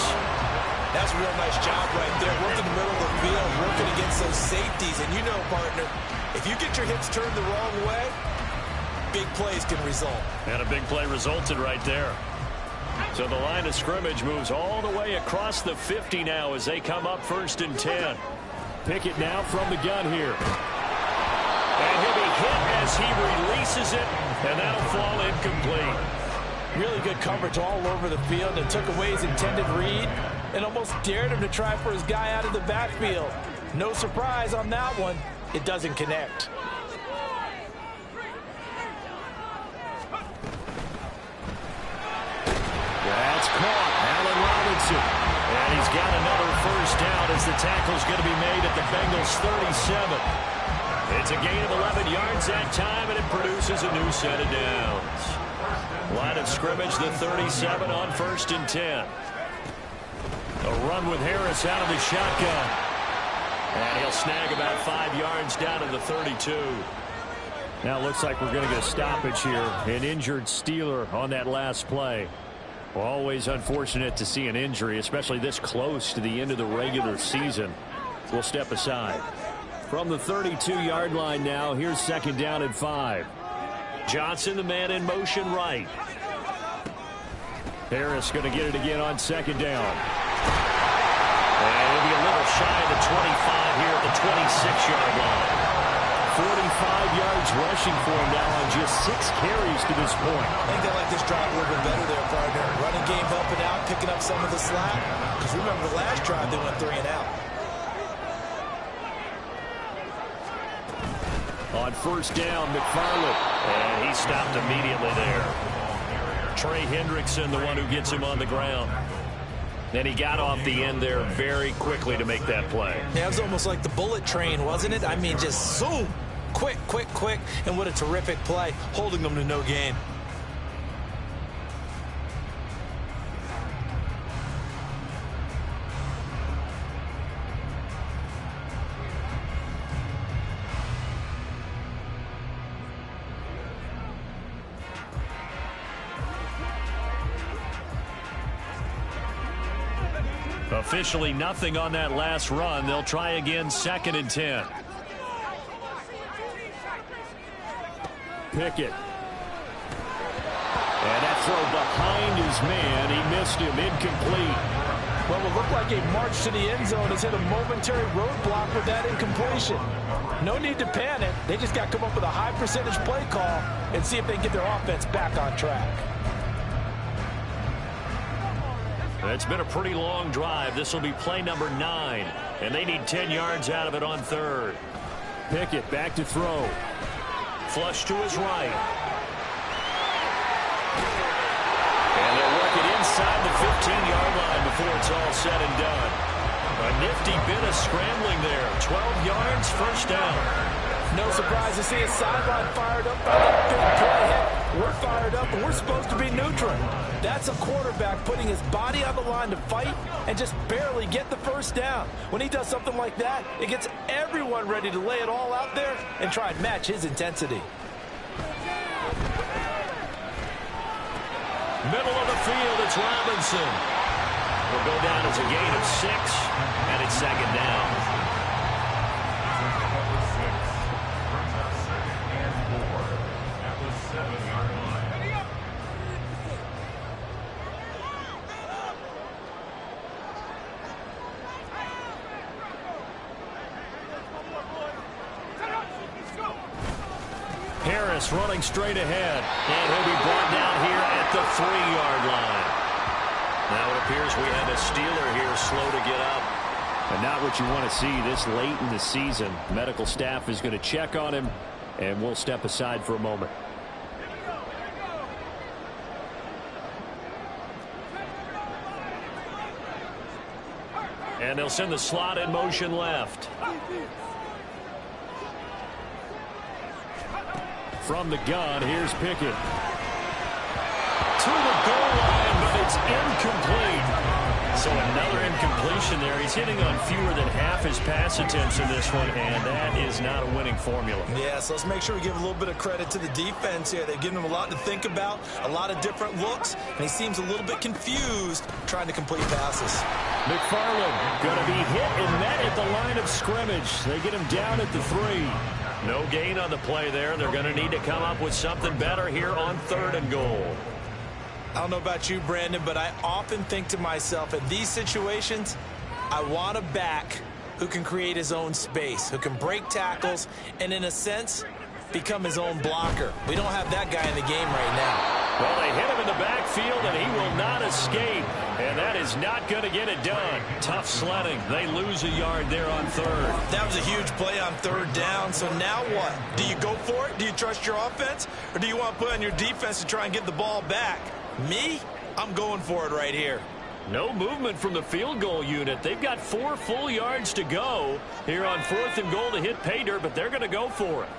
That's a real nice job right there. Working the middle of the field, working against those safeties. And you know, partner, if you get your hips turned the wrong way, big plays can result. And a big play resulted right there. So the line of scrimmage moves all the way across the 50 now as they come up 1st and 10. Pickett now from the gun here. And he'll be hit as he releases it, and that'll fall incomplete. Really good coverage all over the field and took away his intended read. and almost dared him to try for his guy out of the backfield. No surprise on that one. It doesn't connect. That's caught. Allen Robinson. And he's got another first down as the tackle's going to be made at the Bengals 37. It's a gain of 11 yards that time, and it produces a new set of downs. Line of scrimmage, the 37 on 1st and 10. A run with Harris out of the shotgun. And he'll snag about 5 yards down to the 32. Now it looks like we're going to get a stoppage here. An injured Steeler on that last play. Always unfortunate to see an injury, especially this close to the end of the regular season. We'll step aside. From the 32-yard line now, here's 2nd down and 5. Johnson, the man in motion right. Harris going to get it again on 2nd down. And he'll be a little shy of the 25 here at the 26-yard line. 45 yards rushing for him now on just 6 carries to this point. I think they like this drive a little bit better there, partner. Running game helping out, picking up some of the slack. Because remember the last drive, they went 3 and out. On 1st down, McFarland. And he stopped immediately there. Trey Hendrickson, the one who gets him on the ground. And he got off the end there very quickly to make that play. Yeah, it was almost like the bullet train, wasn't it? I mean, just zoom. Quick, quick, quick. And what a terrific play, holding them to no gain. Officially nothing on that last run. They'll try again, 2nd and 10. Pickett. And that throw behind his man. He missed him. Incomplete. Well, it looked like a march to the end zone has hit a momentary roadblock with that incompletion. No need to panic. They just got to come up with a high percentage play call and see if they can get their offense back on track. It's been a pretty long drive. This will be play number 9. And they need 10 yards out of it on 3rd. Pickett back to throw. Flush to his right. And they'll work it inside the 15-yard line before it's all said and done. A nifty bit of scrambling there. 12 yards, 1st down. No surprise to see a sideline fired up by that big play hit. We're fired up, and we're supposed to be neutral. That's a quarterback putting his body on the line to fight and just barely get the 1st down. When he does something like that, it gets everyone ready to lay it all out there and try and match his intensity. Middle of the field, it's Robinson. Will go down as a gain of 6, and it's 2nd down. Harris running straight ahead, and he'll be brought down here at the 3-yard line. Now it appears we have a Steeler here slow to get up. And not what you want to see this late in the season. Medical staff is going to check on him, and we'll step aside for a moment. And they'll send the slot in motion left. From the gun, here's Pickett. To the goal line, but it's incomplete. So another incompletion there. He's hitting on fewer than half his pass attempts in this one, and that is not a winning formula. Yeah, so let's make sure we give a little bit of credit to the defense here. They've given him a lot to think about, a lot of different looks, and he seems a little bit confused trying to complete passes. McFarland going to be hit and met at the line of scrimmage. They get him down at the 3. No gain on the play there. They're going to need to come up with something better here on 3rd and goal. I don't know about you, Brandon, but I often think to myself, in these situations, I want a back who can create his own space, who can break tackles, and in a sense, become his own blocker. We don't have that guy in the game right now. Well, they hit him in the backfield, and he will not escape. And that is not going to get it done. Tough sledding. They lose a yard there on third. That was a huge play on third down. So now what? Do you go for it? Do you trust your offense? Or do you want to put on your defense to try and get the ball back? Me? I'm going for it right here. No movement from the field goal unit. They've got 4 full yards to go here on 4th and goal to hit pay dirt, but they're going to go for it.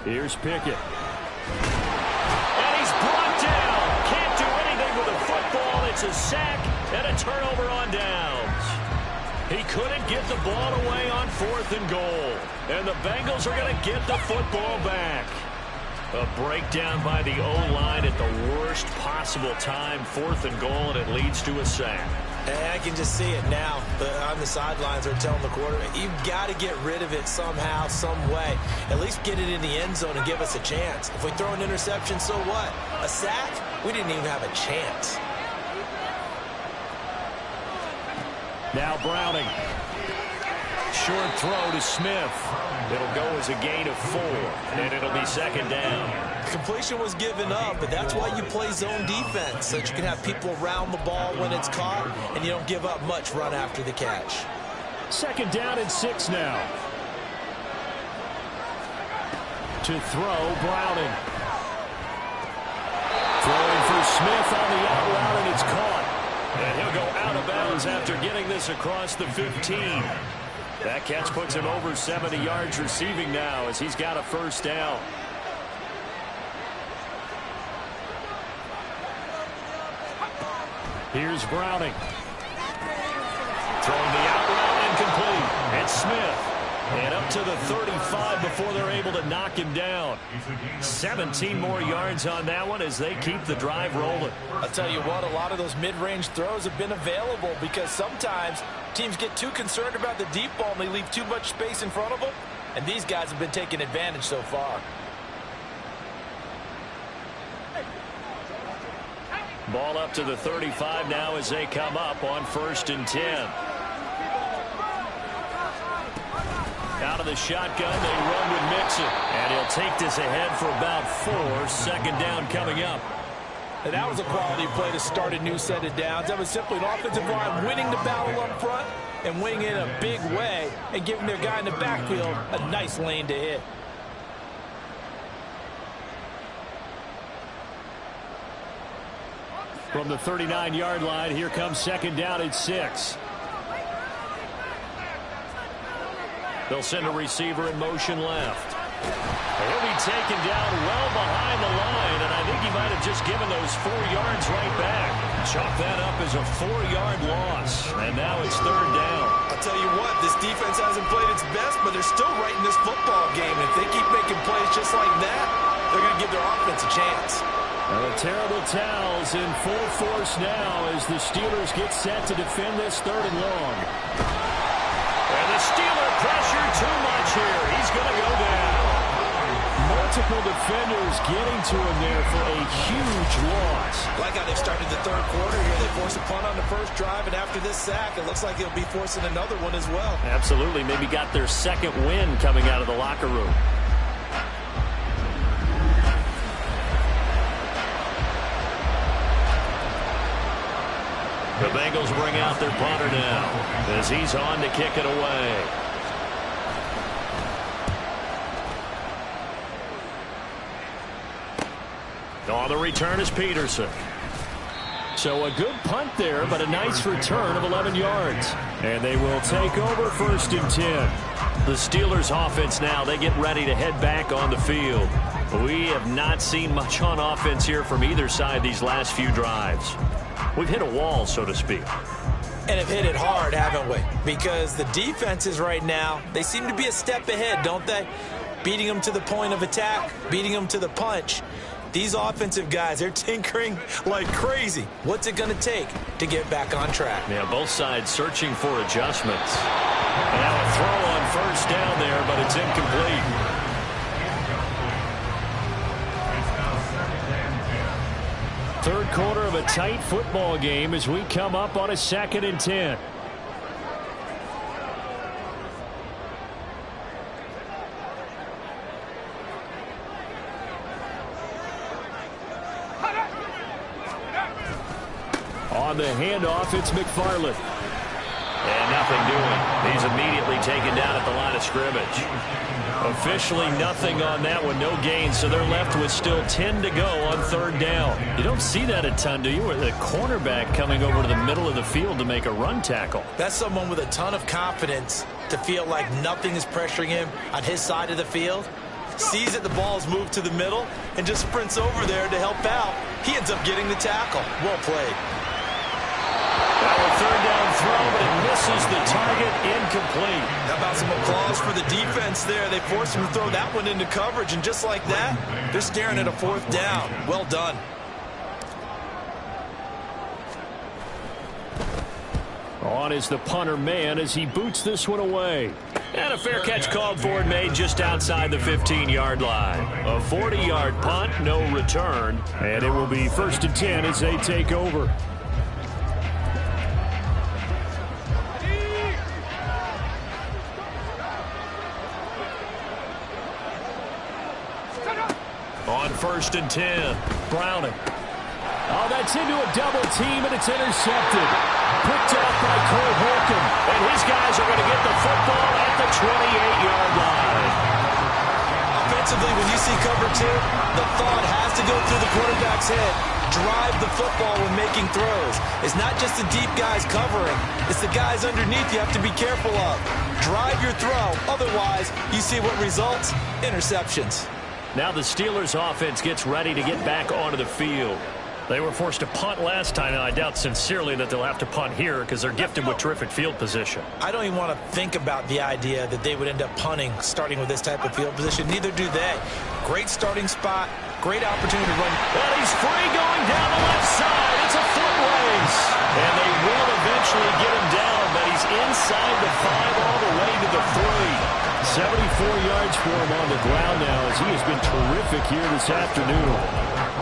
Here's Pickett. And he's brought down. Can't do anything with a football. It's a sack and a turnover on downs. He couldn't get the ball away on 4th and goal. And the Bengals are going to get the football back. A breakdown by the O-line at the worst possible time. 4th and goal, and it leads to a sack. And I can just see it now. On the sidelines, they're telling the quarterback, you've got to get rid of it somehow, some way. At least get it in the end zone and give us a chance. If we throw an interception, so what? A sack? We didn't even have a chance. Now Browning. Short throw to Smith. It'll go as a gain of 4, and it'll be 2nd down. Completion was given up, but that's why you play zone defense, so that you can have people around the ball when it's caught, and you don't give up much run after the catch. 2nd down and 6 now. To throw, Browning. Throwing for Smith on the out route, and it's caught. And he'll go out of bounds after getting this across the 15. That catch puts him over 70 yards receiving now as he's got a 1st down. Here's Browning. Throwing the out route incomplete. It's Smith. And up to the 35 before they're able to knock him down. 17 more yards on that one as they keep the drive rolling. I'll tell you what, a lot of those mid-range throws have been available because sometimes teams get too concerned about the deep ball and they leave too much space in front of them. And these guys have been taking advantage so far. Ball up to the 35 now as they come up on 1st and 10. Out of the shotgun, they run with Mixon. And he'll take this ahead for about 4. 2nd down coming up. And that was a quality play to start a new set of downs. That was simply an offensive line winning the battle up front and winning it in a big way and giving their guy in the backfield a nice lane to hit. From the 39-yard line, here comes 2nd down and 6. They'll send a receiver in motion left. He'll be taken down well behind the line, and I think he might have just given those 4 yards right back. Chalk that up as a 4-yard loss, and now it's 3rd down. I'll tell you what, this defense hasn't played its best, but they're still right in this football game. If they keep making plays just like that, they're going to give their offense a chance. The terrible towels in full force now as the Steelers get set to defend this 3rd and long. And the Steeler pressure too much here. He's going to go down. Multiple defenders getting to him there for a huge loss. Like how they've started the 3rd quarter here. They force a punt on the 1st drive, and after this sack, it looks like they'll be forcing another one as well. Absolutely. Maybe got their 2nd win coming out of the locker room. The Bengals bring out their punter now as he's on to kick it away. On the return is Peterson. So a good punt there, but a nice return of 11 yards. And they will take over 1st and 10. The Steelers offense now, they get ready to head back on the field. We have not seen much on offense here from either side these last few drives. We've hit a wall, so to speak. And have hit it hard, haven't we? Because the defenses right now, they seem to be a step ahead, don't they? Beating them to the point of attack, beating them to the punch. These offensive guys, they're tinkering like crazy. What's it going to take to get back on track? Yeah, both sides searching for adjustments. Now a throw on 1st down there, but it's incomplete. Third quarter of a tight football game as we come up on a 2nd and 10. on the handoff, it's McFarland. And nothing doing. He's immediately taken down at the line of scrimmage. Officially nothing on that one, no gain, so they're left with still 10 to go on third down. You don't see that a ton, do you? With a cornerback coming over to the middle of the field to make a run tackle. That's someone with a ton of confidence to feel like nothing is pressuring him on his side of the field. Sees that the ball's moved to the middle and just sprints over there to help out. He ends up getting the tackle. Well played. Third down throw, but it misses the target, incomplete. How about some applause for the defense there? They forced him to throw that one into coverage, and just like that, they're staring at a fourth down. Well done. On is the punter man as he boots this one away. And a fair catch called for and made just outside the 15-yard line. A 40-yard punt, no return. And it will be 1st and 10 as they take over. On 1st and 10, Browning. Oh, that's into a double team, and it's intercepted. Picked off by Cole Holcomb. And his guys are going to get the football at the 28-yard line. Offensively, when you see cover two, the thought has to go through the quarterback's head. Drive the football when making throws. It's not just the deep guys covering. It's the guys underneath you have to be careful of. Drive your throw. Otherwise, you see what results? Interceptions. Now the Steelers offense gets ready to get back onto the field. They were forced to punt last time, and I doubt sincerely that they'll have to punt here because they're gifted with terrific field position. I don't even want to think about the idea that they would end up punting starting with this type of field position. Neither do they. Great starting spot, great opportunity to run. Well, he's free going down the left side. It's a foot race. And they will eventually get him down, but he's inside the 5 all the way to the 3. 74 yards for him on the ground now as he has been terrific here this afternoon.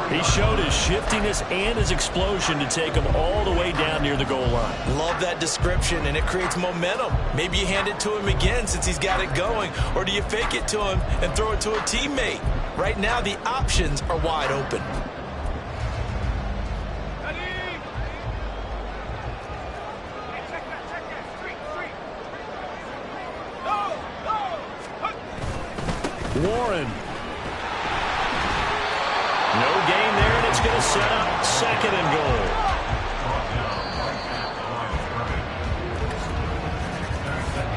He showed his shiftiness and his explosion to take him all the way down near the goal line. Love that description, and it creates momentum. Maybe you hand it to him again since he's got it going, or do you fake it to him and throw it to a teammate? Right now, the options are wide open. Warren. No gain there, and it's going to set up 2nd and goal.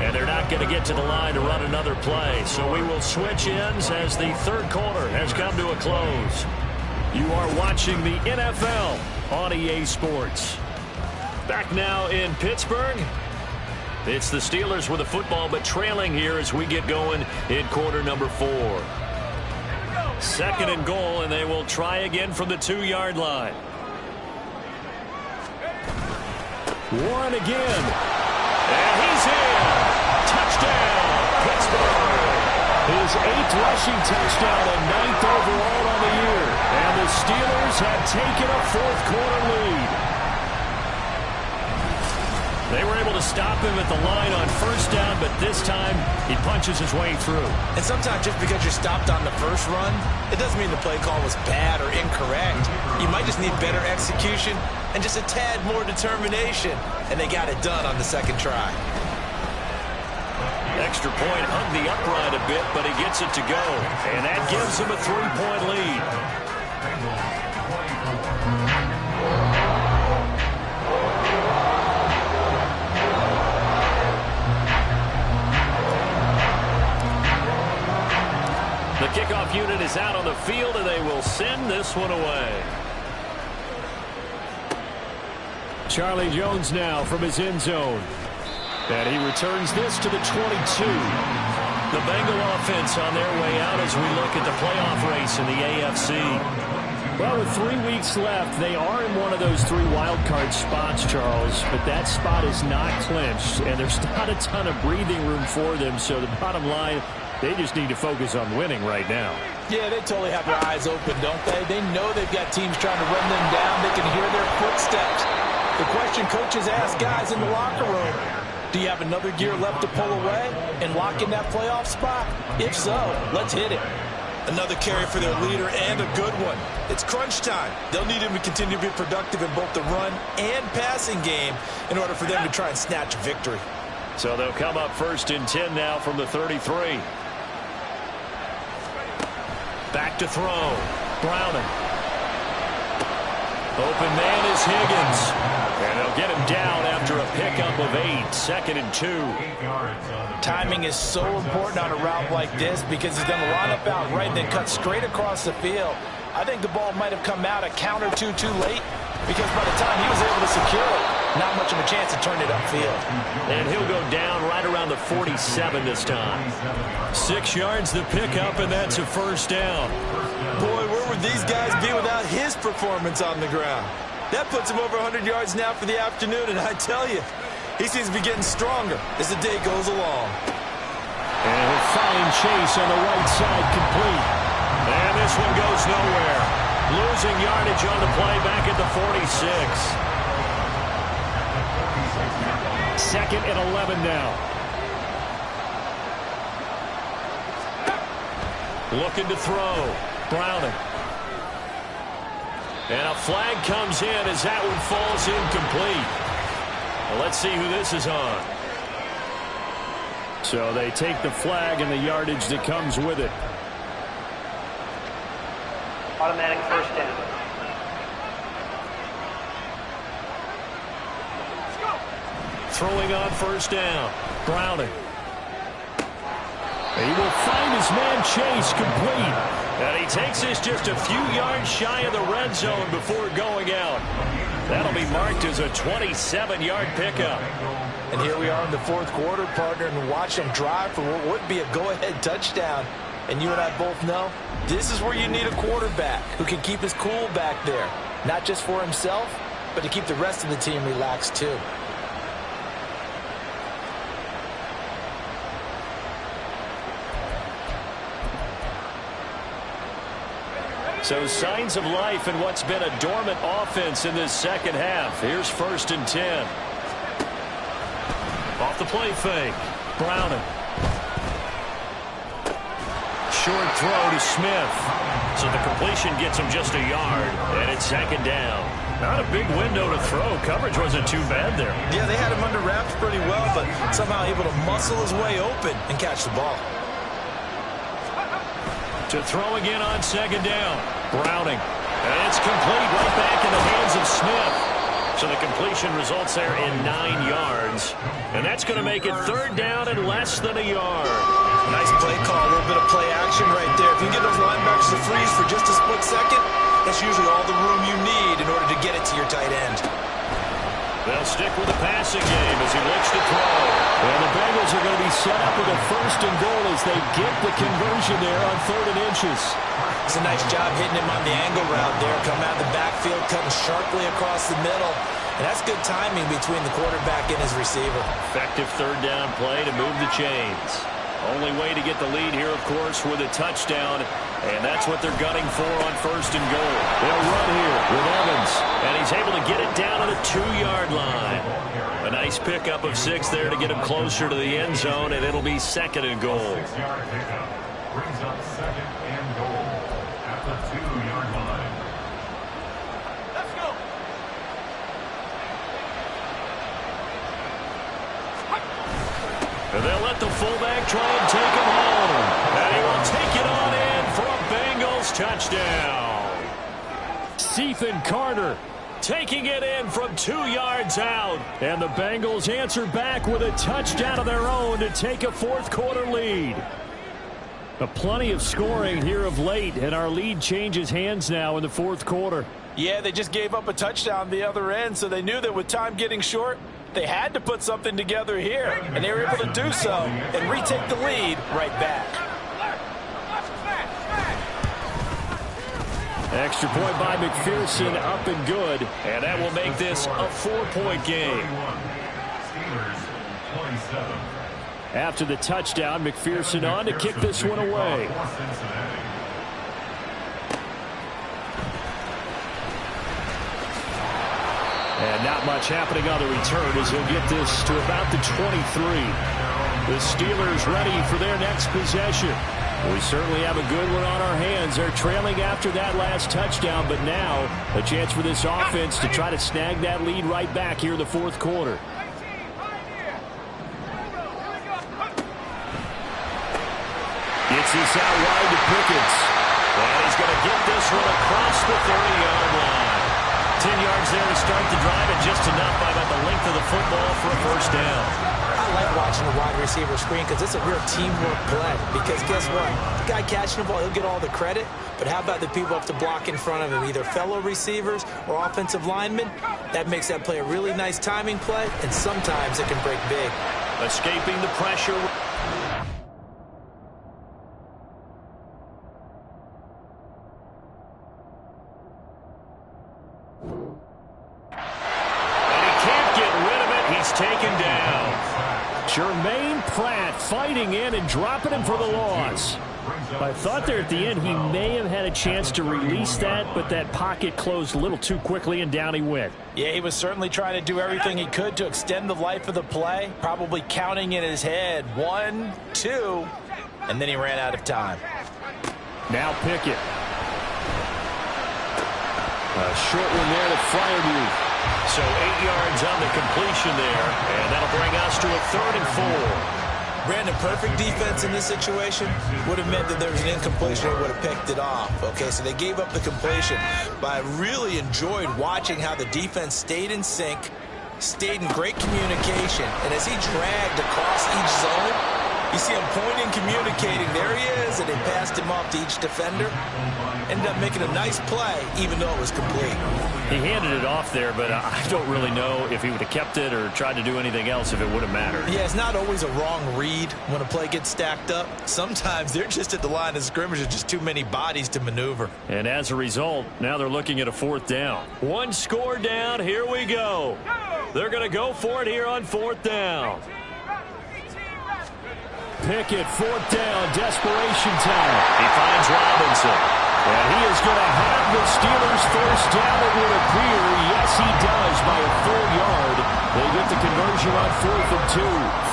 And they're not going to get to the line to run another play, so we will switch ends as the third quarter has come to a close. You are watching the NFL on EA Sports. Back now in Pittsburgh. It's the Steelers with the football, but trailing here as we get going in quarter number 4. 2nd and goal, and they will try again from the 2-yard line. Warren again. And he's in. Touchdown, Pittsburgh. His 8th rushing touchdown and 9th overall on the year. And the Steelers have taken a 4th quarter lead. They were able to stop him at the line on 1st down, but this time he punches his way through. And sometimes just because you're stopped on the first run, it doesn't mean the play call was bad or incorrect. You might just need better execution and just a tad more determination, and they got it done on the 2nd try. Extra point hung the upright a bit, but he gets it to go, and that gives him a 3-point lead. The kickoff unit is out on the field, and they will send this one away. Charlie Jones now from his end zone. And he returns this to the 22. The Bengal offense on their way out as we look at the playoff race in the AFC. Well, with 3 weeks left, they are in one of those 3 wildcard spots, Charles, but that spot is not clinched, and there's not a ton of breathing room for them, so the bottom line, they just need to focus on winning right now. Yeah, they totally have their eyes open, don't they? They know they've got teams trying to run them down. They can hear their footsteps. The question coaches ask guys in the locker room, do you have another gear left to pull away and lock in that playoff spot? If so, let's hit it. Another carry for their leader and a good one. It's crunch time. They'll need him to continue to be productive in both the run and passing game in order for them to try and snatch victory. So they'll come up 1st and 10 now from the 33. Back to throw. Browning. Open man is Higgins. And they'll get him down after a pickup of 8. 2nd and 2. Timing is so important on a route like this because he's going to line up out right and then cut straight across the field. I think the ball might have come out a count or two too late because by the time he was able to secure it, not much of a chance to turn it upfield. And he'll go down right around the 47 this time. 6 yards the pickup, and that's a 1st down. Boy, where would these guys be without his performance on the ground? That puts him over 100 yards now for the afternoon, and I tell you, he seems to be getting stronger as the day goes along. And he'll find Chase on the right side complete. And this one goes nowhere. Losing yardage on the play back at the 46. 2nd and 11 now. Looking to throw. Browning. And a flag comes in as that one falls incomplete. Well, let's see who this is on. So they take the flag and the yardage that comes with it. Automatic 1st down. Throwing on 1st down. Browning. He will find his man Chase complete. And he takes this just a few yards shy of the red zone before going out. That'll be marked as a 27-yard pickup. And here we are in the 4th quarter, partner, and watch them drive for what would be a go-ahead touchdown. And you and I both know this is where you need a quarterback who can keep his cool back there. Not just for himself, but to keep the rest of the team relaxed too. So signs of life in what's been a dormant offense in this 2nd half. Here's 1st and 10. Off the play fake. Browning. Short throw to Smith. So the completion gets him just a yard. And it's 2nd down. Not a big window to throw. Coverage wasn't too bad there. Yeah, they had him under wraps pretty well, but somehow able to muscle his way open and catch the ball. To throw again on 2nd down. Browning. And it's complete right back in the hands of Smith. So the completion results there in 9 yards. And that's going to make it 3rd down and less than a yard. Nice play call, a little bit of play action right there. If you can get those linebackers to freeze for just a split second, that's usually all the room you need in order to get it to your tight end. They'll stick with the passing game as he looks to throw. And the Bengals are going to be set up with a 1st and goal as they get the conversion there on 3rd and inches. It's a nice job hitting him on the angle route there. Coming out of the backfield, cutting sharply across the middle. And that's good timing between the quarterback and his receiver. Effective 3rd down play to move the chains. Only way to get the lead here, of course, with a touchdown. And that's what they're gunning for on 1st and goal. They'll run here with Evans. And he's able to get it down to the 2-yard line. A nice pickup of 6 there to get him closer to the end zone, and it'll be 2nd and goal. 6-yard pickup brings up 2nd and goal at the 2-yard line. Let's go. And they'll let the fullback try and take him home. And he will take it on in for a Bengals touchdown. Ethan Carter Taking it in from 2 yards out. And the Bengals answer back with a touchdown of their own to take a 4th quarter lead. Plenty of scoring here of late, and our lead changes hands now in the 4th quarter. Yeah, they just gave up a touchdown the other end, so they knew that with time getting short, they had to put something together here, and they were able to do so and retake the lead right back. Extra point by McPherson, up and good. And that will make this a 4-point game. Steelers 27. After the touchdown, McPherson on to kick this one away. And not much happening on the return as he'll get this to about the 23. The Steelers ready for their next possession. We certainly have a good one on our hands. They're trailing after that last touchdown, but now a chance for this offense to try to snag that lead right back here in the fourth quarter. Gets this out wide to Pickens. And he's going to get this one across the 30-yard line. 10 yards there to start the drive, and just enough by about the length of the football for a first down. I like watching the wide receiver screen because it's a real teamwork play. Because guess what? The guy catching the ball, he'll get all the credit. But how about the people up to block in front of him, either fellow receivers or offensive linemen? That makes that play a really nice timing play, and sometimes it can break big. Escaping the pressure. Taken down. Jermaine Pratt fighting in and dropping him for the loss. I thought there at the end he may have had a chance to release that, but that pocket closed a little too quickly and down he went. Yeah, he was certainly trying to do everything he could to extend the life of the play, probably counting in his head 1, 2, and then he ran out of time. Now Pickett. A short one there to Freiermuth. So 8 yards on the completion there, and that'll bring us to a 3rd and 4. Brandon, perfect defense in this situation would have meant that there was an incompletion or would have picked it off. Okay, so they gave up the completion, but I really enjoyed watching how the defense stayed in sync, stayed in great communication, and as he dragged across each zone, you see him pointing, communicating. There he is, and they passed him off to each defender. Ended up making a nice play, even though it was complete. He handed it off there, but I don't really know if he would have kept it or tried to do anything else if it would have mattered. Yeah, it's not always a wrong read when a play gets stacked up. Sometimes they're just at the line of scrimmage with just too many bodies to maneuver. And as a result, now they're looking at a 4th down. One score down, here we go. They're going to go for it here on 4th down. Pickett, 4th down, desperation time. He finds Robinson. And he is going to have the Steelers first down, it would appear. Yes, he does by a full yard. They get the conversion on 4th and 2.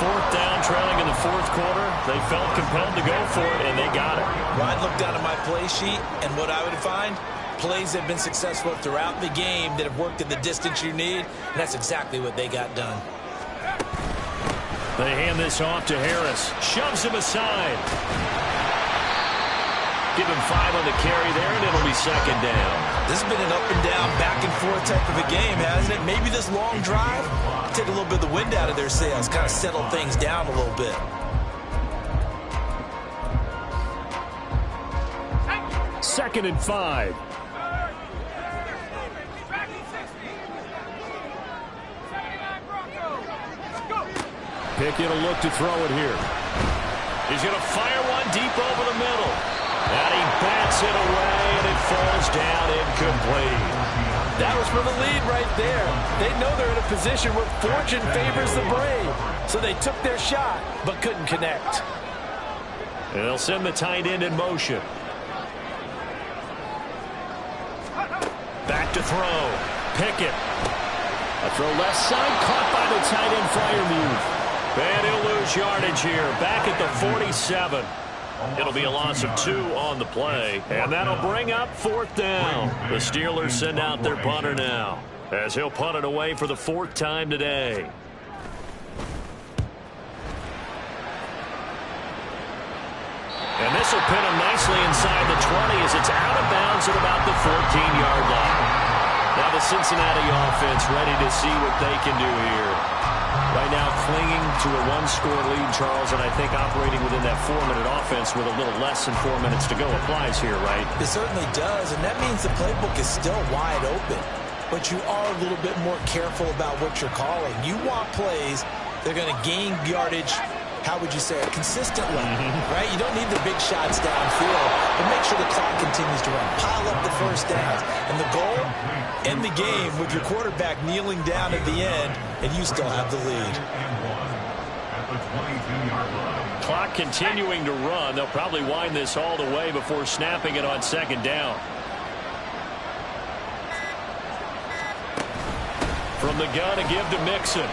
4th down, trailing in the 4th quarter. They felt compelled to go for it, and they got it. Well, I'd look down at my play sheet, and what I would find, plays that have been successful throughout the game that have worked at the distance you need, and that's exactly what they got done. They hand this off to Harris. Shoves him aside. Give him 5 on the carry there, and it'll be 2nd down. This has been an up and down, back and forth type of a game, hasn't it? Maybe this long drive, take a little bit of the wind out of their sails, kind of settle things down a little bit. Second and 5. Pickett will look to throw it here. He's going to fire one deep over the middle. And he bats it away, and it falls down incomplete. That was for the lead right there. They know they're in a position where fortune favors the brave. So they took their shot, but couldn't connect. And they'll send the tight end in motion. Back to throw. Pickett. A throw left side, caught by the tight end Freiermuth. And he'll lose yardage here, back at the 47. It'll be a loss of 2 on the play, and that'll bring up 4th down. The Steelers send out their punter now, as he'll punt it away for the 4th time today. And this will pin him nicely inside the 20 as it's out of bounds at about the 14-yard line. Now the Cincinnati offense ready to see what they can do here. Right now clinging to a 1-score lead, Charles, and I think operating within that 4-minute offense with a little less than 4 minutes to go applies here, right? It certainly does, and that means the playbook is still wide open. But you are a little bit more careful about what you're calling. You want plays that are going to gain yardage, how would you say it, consistently, right? You don't need the big shots downfield, but make sure the clock continues to run. Pile up the first downs. And the goal, end the game with your quarterback kneeling down at the end, and you still have the lead. Clock continuing to run. They'll probably wind this all the way before snapping it on 2nd down. From the gun, a give to Mixon.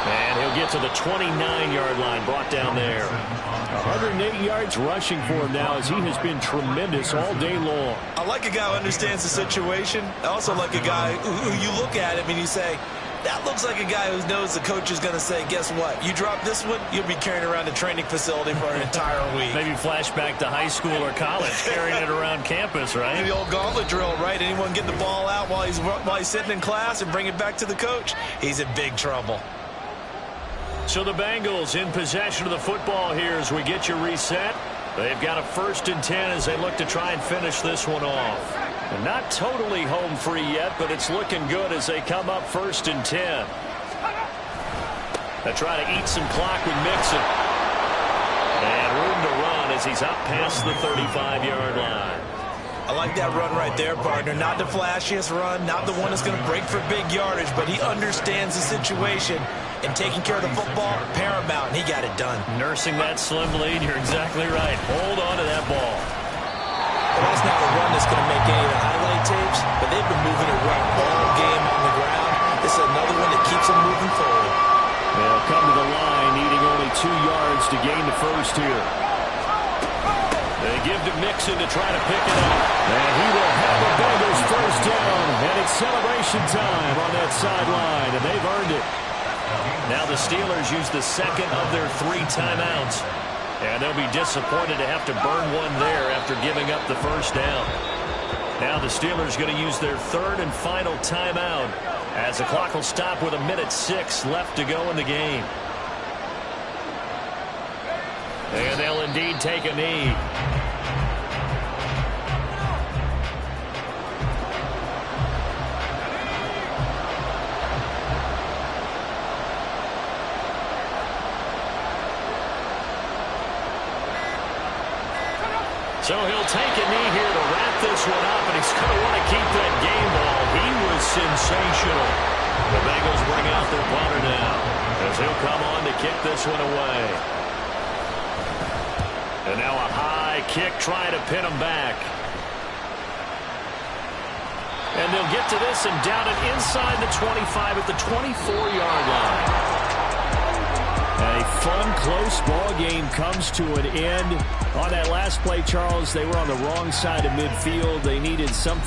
And he'll get to the 29-yard line, brought down there. 108 yards rushing for him now as he has been tremendous all day long. I like a guy who understands the situation. I also like a guy who you look at him and you say, that looks like a guy who knows the coach is going to say, guess what? You drop this one, you'll be carrying around the training facility for an entire week. Maybe flashback to high school or college, carrying it around campus, right? The old gauntlet drill, right? Anyone get the ball out while he's sitting in class and bring it back to the coach? He's in big trouble. So the Bengals in possession of the football here as we get you reset. They've got a 1st and 10 as they look to try and finish this one off. And not totally home free yet, but it's looking good as they come up 1st and 10. They try to eat some clock with Mixon. And room to run as he's up past the 35-yard line. I like that run right there, partner. Not the flashiest run, not the one that's going to break for big yardage, but he understands the situation, and taking care of the football, paramount, and he got it done. Nursing that slim lead, you're exactly right. Hold on to that ball. Well, that's not a run that's going to make any of the highlight tapes, but they've been moving it right all game on the ground. This is another one that keeps them moving forward. They'll come to the line, needing only 2 yards to gain the first here. They give to Mixon to try to pick it up. And he will have the Bengals first down. And it's celebration time on that sideline, and they've earned it. Now the Steelers use the second of their 3 timeouts. And they'll be disappointed to have to burn one there after giving up the first down. Now the Steelers going to use their 3rd and final timeout as the clock will stop with 1:06 left to go in the game. And they'll indeed take a knee. So he'll take a knee here to wrap this one up, and he's going to want to keep that game ball. He was sensational. The Bengals bring out their punter now as he'll come on to kick this one away. And now a high kick trying to pin him back. And they'll get to this and down it inside the 25 at the 24-yard line. A fun, close ball game comes to an end. On that last play, Charles, they were on the wrong side of midfield. They needed something